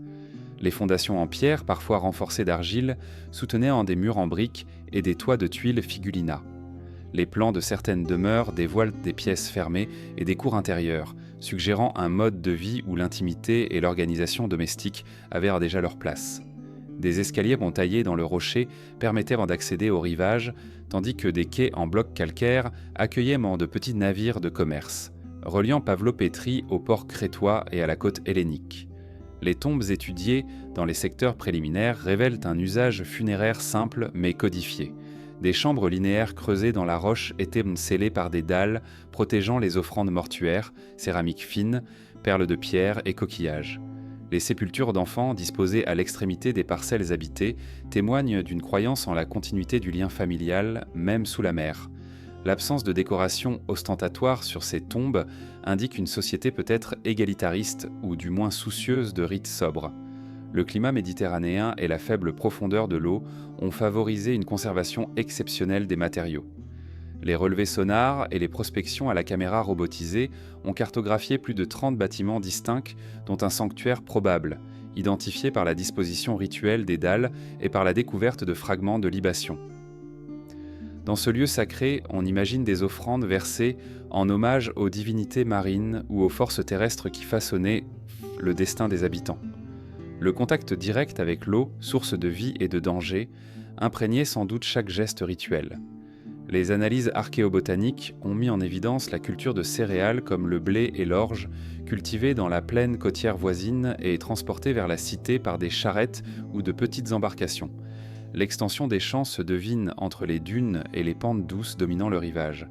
Les fondations en pierre, parfois renforcées d'argile, soutenaient des murs en briques et des toits de tuiles figulina. Les plans de certaines demeures dévoilent des pièces fermées et des cours intérieures, suggérant un mode de vie où l'intimité et l'organisation domestique avaient déjà leur place. Des escaliers taillés dans le rocher permettaient d'accéder au rivage, tandis que des quais en blocs calcaires accueillaient de petits navires de commerce, reliant Pavlopétrie au port crétois et à la côte hellénique. Les tombes étudiées dans les secteurs préliminaires révèlent un usage funéraire simple mais codifié. Des chambres linéaires creusées dans la roche étaient scellées par des dalles protégeant les offrandes mortuaires, céramique fine, perles de pierre et coquillages. Les sépultures d'enfants disposées à l'extrémité des parcelles habitées témoignent d'une croyance en la continuité du lien familial, même sous la mer. L'absence de décoration ostentatoire sur ces tombes indique une société peut-être égalitariste ou du moins soucieuse de rites sobres. Le climat méditerranéen et la faible profondeur de l'eau ont favorisé une conservation exceptionnelle des matériaux. Les relevés sonars et les prospections à la caméra robotisée ont cartographié plus de 30 bâtiments distincts, dont un sanctuaire probable, identifié par la disposition rituelle des dalles et par la découverte de fragments de libation. Dans ce lieu sacré, on imagine des offrandes versées en hommage aux divinités marines ou aux forces terrestres qui façonnaient le destin des habitants. Le contact direct avec l'eau, source de vie et de danger, imprégnait sans doute chaque geste rituel. Les analyses archéobotaniques ont mis en évidence la culture de céréales comme le blé et l'orge, cultivées dans la plaine côtière voisine et transportées vers la cité par des charrettes ou de petites embarcations. L'extension des champs se devine entre les dunes et les pentes douces dominant le rivage.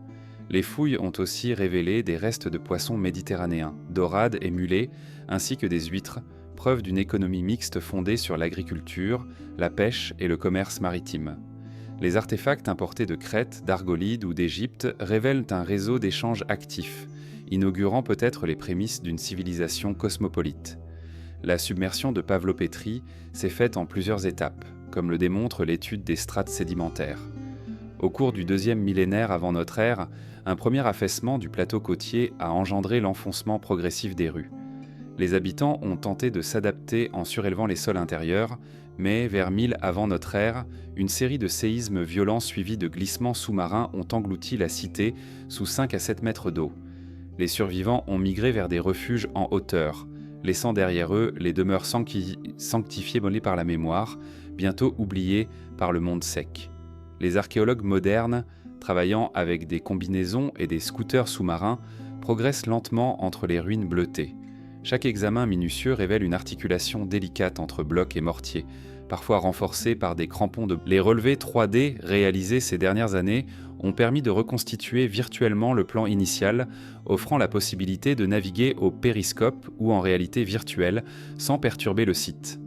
Les fouilles ont aussi révélé des restes de poissons méditerranéens, dorades et mulets, ainsi que des huîtres, preuve d'une économie mixte fondée sur l'agriculture, la pêche et le commerce maritime. Les artefacts importés de Crète, d'Argolide ou d'Égypte révèlent un réseau d'échanges actifs, inaugurant peut-être les prémices d'une civilisation cosmopolite. La submersion de Pavlopétrie s'est faite en plusieurs étapes, comme le démontre l'étude des strates sédimentaires. Au cours du 2e millénaire avant notre ère, un premier affaissement du plateau côtier a engendré l'enfoncement progressif des rues. Les habitants ont tenté de s'adapter en surélevant les sols intérieurs, mais vers 1000 avant notre ère, une série de séismes violents suivis de glissements sous-marins ont englouti la cité sous 5 à 7 mètres d'eau. Les survivants ont migré vers des refuges en hauteur, laissant derrière eux les demeures sanctifiées par la mémoire, bientôt oubliées par le monde sec. Les archéologues modernes travaillant avec des combinaisons et des scooters sous-marins, progressent lentement entre les ruines bleutées. Chaque examen minutieux révèle une articulation délicate entre blocs et mortiers, parfois renforcés par des crampons de... Les relevés 3D réalisés ces dernières années ont permis de reconstituer virtuellement le plan initial, offrant la possibilité de naviguer au périscope ou en réalité virtuelle sans perturber le site.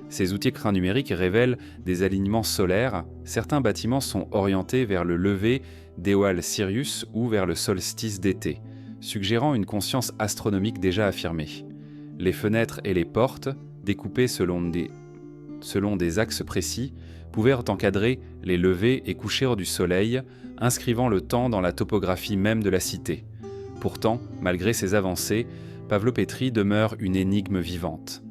Ces outils numériques révèlent des alignements solaires. Certains bâtiments sont orientés vers le lever d'Étoile Sirius ou vers le solstice d'été, suggérant une conscience astronomique déjà affirmée. Les fenêtres et les portes, découpées selon des axes précis, pouvaient encadrer les levers et couchers du soleil, inscrivant le temps dans la topographie même de la cité. Pourtant, malgré ces avancées, Pavlopétrie demeure une énigme vivante.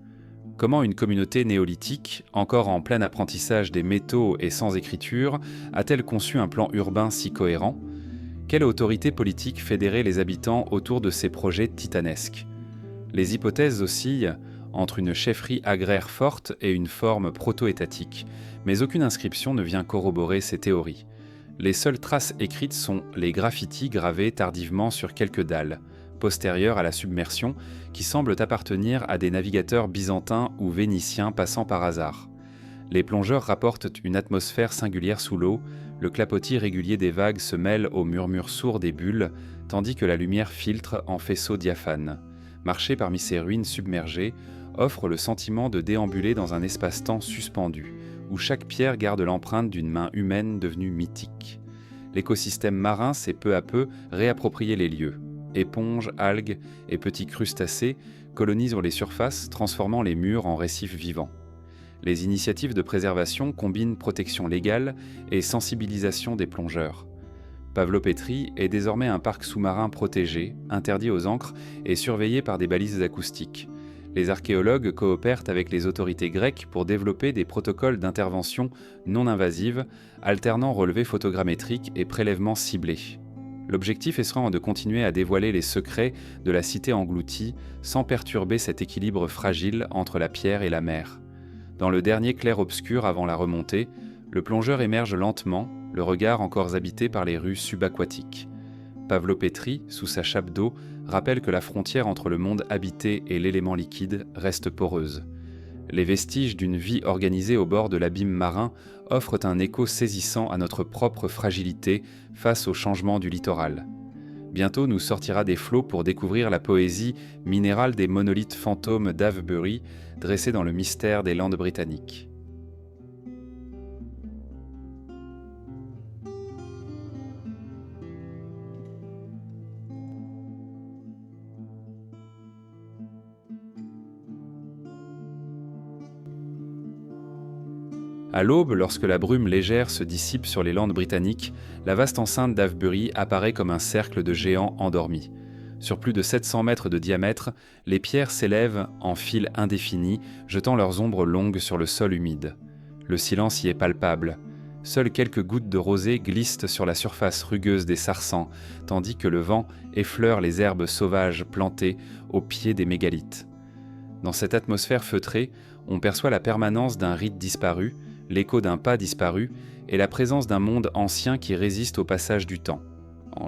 Comment une communauté néolithique, encore en plein apprentissage des métaux et sans écriture, a-t-elle conçu un plan urbain si cohérent ? Quelle autorité politique fédérait les habitants autour de ces projets titanesques ? Les hypothèses oscillent entre une chefferie agraire forte et une forme proto-étatique, mais aucune inscription ne vient corroborer ces théories. Les seules traces écrites sont les graffitis gravés tardivement sur quelques dalles, postérieures à la submersion, qui semblent appartenir à des navigateurs byzantins ou vénitiens passant par hasard. Les plongeurs rapportent une atmosphère singulière sous l'eau, le clapotis régulier des vagues se mêle au murmure sourd des bulles, tandis que la lumière filtre en faisceaux diaphanes. Marcher parmi ces ruines submergées offre le sentiment de déambuler dans un espace-temps suspendu, où chaque pierre garde l'empreinte d'une main humaine devenue mythique. L'écosystème marin s'est peu à peu réapproprié les lieux. Éponges, algues et petits crustacés colonisent les surfaces, transformant les murs en récifs vivants. Les initiatives de préservation combinent protection légale et sensibilisation des plongeurs. Pavlopétrie est désormais un parc sous-marin protégé, interdit aux ancres et surveillé par des balises acoustiques. Les archéologues coopèrent avec les autorités grecques pour développer des protocoles d'intervention non invasive, alternant relevés photogrammétriques et prélèvements ciblés. L'objectif est de continuer à dévoiler les secrets de la cité engloutie sans perturber cet équilibre fragile entre la pierre et la mer. Dans le dernier clair-obscur avant la remontée, le plongeur émerge lentement, le regard encore habité par les rues subaquatiques. Pavlopétrie, sous sa chape d'eau, rappelle que la frontière entre le monde habité et l'élément liquide reste poreuse. Les vestiges d'une vie organisée au bord de l'abîme marin offrent un écho saisissant à notre propre fragilité face au changement du littoral. Bientôt nous sortira des flots pour découvrir la poésie minérale des monolithes fantômes d'Avebury, dressés dans le mystère des Landes britanniques. À l'aube, lorsque la brume légère se dissipe sur les Landes britanniques, la vaste enceinte d'Avebury apparaît comme un cercle de géants endormis. Sur plus de 700 mètres de diamètre, les pierres s'élèvent en fils indéfinis, jetant leurs ombres longues sur le sol humide. Le silence y est palpable. Seules quelques gouttes de rosée glissent sur la surface rugueuse des sarsans, tandis que le vent effleure les herbes sauvages plantées au pied des mégalithes. Dans cette atmosphère feutrée, on perçoit la permanence d'un rite disparu, l'écho d'un pas disparu et la présence d'un monde ancien qui résiste au passage du temps.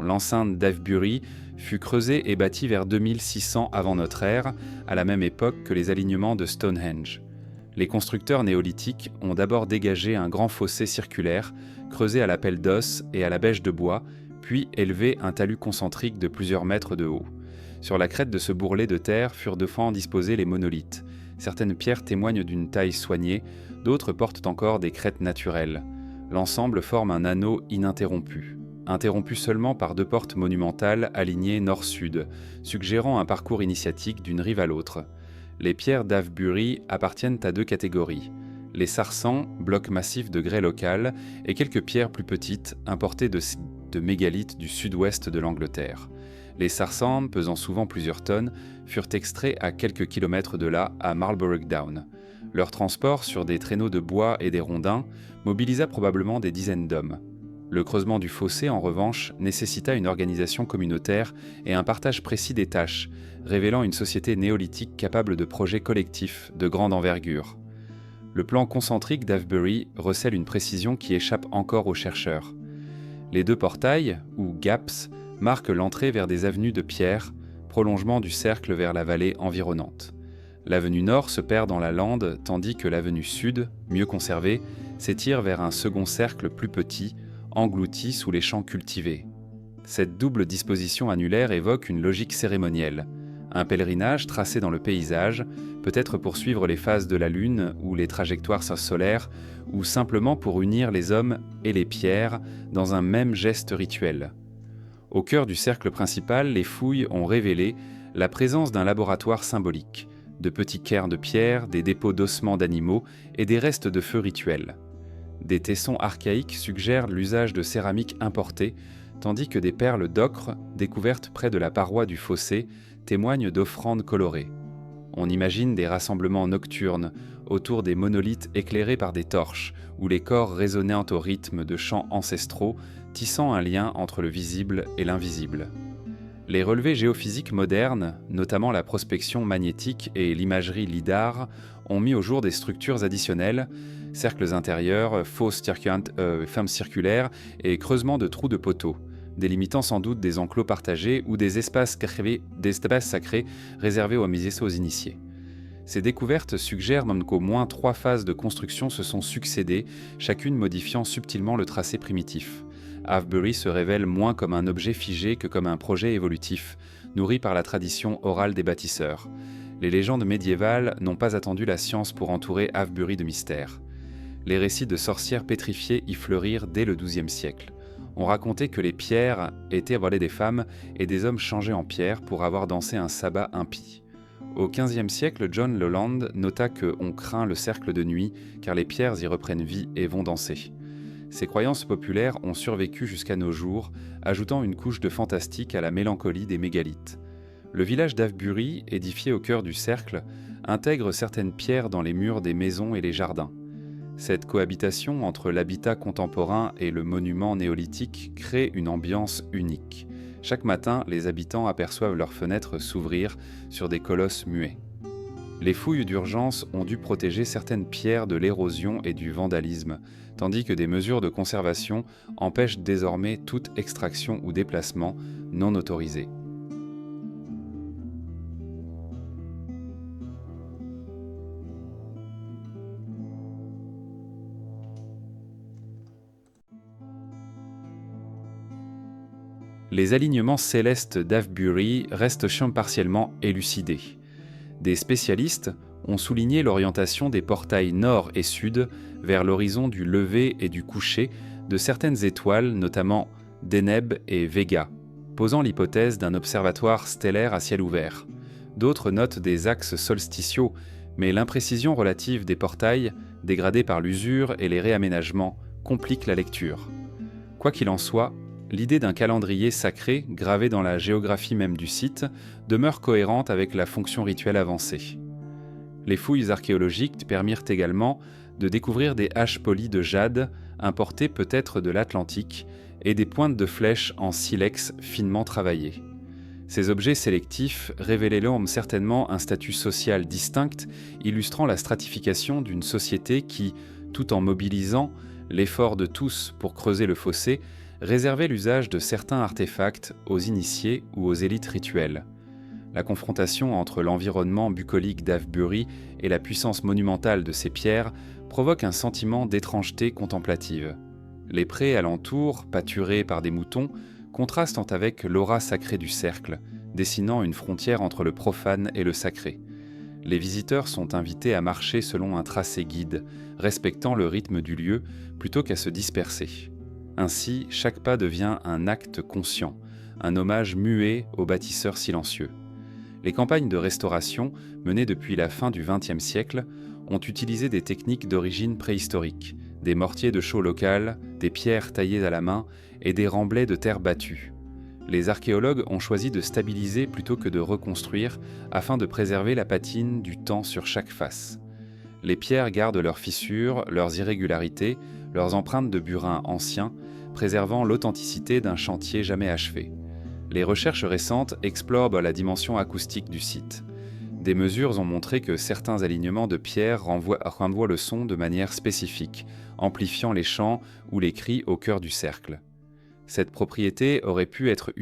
L'enceinte d'Avebury fut creusée et bâtie vers 2600 avant notre ère, à la même époque que les alignements de Stonehenge. Les constructeurs néolithiques ont d'abord dégagé un grand fossé circulaire, creusé à la pelle d'os et à la bêche de bois, puis élevé un talus concentrique de plusieurs mètres de haut. Sur la crête de ce bourrelet de terre furent de fois disposés les monolithes. Certaines pierres témoignent d'une taille soignée, d'autres portent encore des crêtes naturelles. L'ensemble forme un anneau ininterrompu, interrompu seulement par deux portes monumentales alignées nord-sud, suggérant un parcours initiatique d'une rive à l'autre. Les pierres d'Avebury appartiennent à deux catégories. Les sarsans, blocs massifs de grès local, et quelques pierres plus petites, importées de mégalithes du sud-ouest de l'Angleterre. Les sarsans, pesant souvent plusieurs tonnes, furent extraits à quelques kilomètres de là, à Marlborough Down. Leur transport sur des traîneaux de bois et des rondins mobilisa probablement des dizaines d'hommes. Le creusement du fossé, en revanche, nécessita une organisation communautaire et un partage précis des tâches, révélant une société néolithique capable de projets collectifs de grande envergure. Le plan concentrique d'Avebury recèle une précision qui échappe encore aux chercheurs. Les deux portails, ou gaps, marquent l'entrée vers des avenues de pierre, prolongement du cercle vers la vallée environnante. L'avenue nord se perd dans la lande, tandis que l'avenue sud, mieux conservée, s'étire vers un second cercle plus petit, englouti sous les champs cultivés. Cette double disposition annulaire évoque une logique cérémonielle. Un pèlerinage tracé dans le paysage, peut-être pour suivre les phases de la Lune ou les trajectoires solaires, ou simplement pour unir les hommes et les pierres dans un même geste rituel. Au cœur du cercle principal, les fouilles ont révélé la présence d'un laboratoire symbolique, de petits cairns de pierre, des dépôts d'ossements d'animaux et des restes de feux rituels. Des tessons archaïques suggèrent l'usage de céramique importée, tandis que des perles d'ocre, découvertes près de la paroi du fossé, témoignent d'offrandes colorées. On imagine des rassemblements nocturnes autour des monolithes éclairés par des torches, où les corps résonnaient au rythme de chants ancestraux, tissant un lien entre le visible et l'invisible. Les relevés géophysiques modernes, notamment la prospection magnétique et l'imagerie LIDAR, ont mis au jour des structures additionnelles, cercles intérieurs, fosses formes circulaires et creusements de trous de poteaux, délimitant sans doute des enclos partagés ou des espaces sacrés réservés aux initiés. Ces découvertes suggèrent même qu'au moins 3 phases de construction se sont succédées, chacune modifiant subtilement le tracé primitif. Avebury se révèle moins comme un objet figé que comme un projet évolutif, nourri par la tradition orale des bâtisseurs. Les légendes médiévales n'ont pas attendu la science pour entourer Avebury de mystère. Les récits de sorcières pétrifiées y fleurirent dès le XIIe siècle. On racontait que les pierres étaient volées des femmes et des hommes changés en pierre pour avoir dansé un sabbat impie. Au XVe siècle, John Leland nota que on craint le cercle de nuit car les pierres y reprennent vie et vont danser. Ces croyances populaires ont survécu jusqu'à nos jours, ajoutant une couche de fantastique à la mélancolie des mégalithes. Le village d'Avebury, édifié au cœur du cercle, intègre certaines pierres dans les murs des maisons et les jardins. Cette cohabitation entre l'habitat contemporain et le monument néolithique crée une ambiance unique. Chaque matin, les habitants aperçoivent leurs fenêtres s'ouvrir sur des colosses muets. Les fouilles d'urgence ont dû protéger certaines pierres de l'érosion et du vandalisme, tandis que des mesures de conservation empêchent désormais toute extraction ou déplacement non autorisé. Les alignements célestes d'Avebury restent partiellement élucidés. Des spécialistes ont souligné l'orientation des portails nord et sud vers l'horizon du lever et du coucher de certaines étoiles, notamment Deneb et Vega, posant l'hypothèse d'un observatoire stellaire à ciel ouvert. D'autres notent des axes solsticiaux, mais l'imprécision relative des portails, dégradée par l'usure et les réaménagements, complique la lecture. Quoi qu'il en soit, l'idée d'un calendrier sacré, gravé dans la géographie même du site, demeure cohérente avec la fonction rituelle avancée. Les fouilles archéologiques permirent également de découvrir des haches polies de jade, importées peut-être de l'Atlantique, et des pointes de flèches en silex finement travaillées. Ces objets sélectifs révélaient certainement un statut social distinct, illustrant la stratification d'une société qui, tout en mobilisant l'effort de tous pour creuser le fossé, réservait l'usage de certains artefacts aux initiés ou aux élites rituelles. La confrontation entre l'environnement bucolique d'Avebury et la puissance monumentale de ces pierres provoque un sentiment d'étrangeté contemplative. Les prés alentours, pâturés par des moutons, contrastent avec l'aura sacrée du cercle, dessinant une frontière entre le profane et le sacré. Les visiteurs sont invités à marcher selon un tracé guide, respectant le rythme du lieu plutôt qu'à se disperser. Ainsi, chaque pas devient un acte conscient, un hommage muet aux bâtisseurs silencieux. Les campagnes de restauration, menées depuis la fin du XXe siècle, ont utilisé des techniques d'origine préhistorique, des mortiers de chaux locales, des pierres taillées à la main et des remblais de terre battue. Les archéologues ont choisi de stabiliser plutôt que de reconstruire afin de préserver la patine du temps sur chaque face. Les pierres gardent leurs fissures, leurs irrégularités, leurs empreintes de burin anciens, préservant l'authenticité d'un chantier jamais achevé. Les recherches récentes explorent la dimension acoustique du site. Des mesures ont montré que certains alignements de pierres renvoient le son de manière spécifique, amplifiant les chants ou les cris au cœur du cercle. Cette propriété aurait pu être utilisée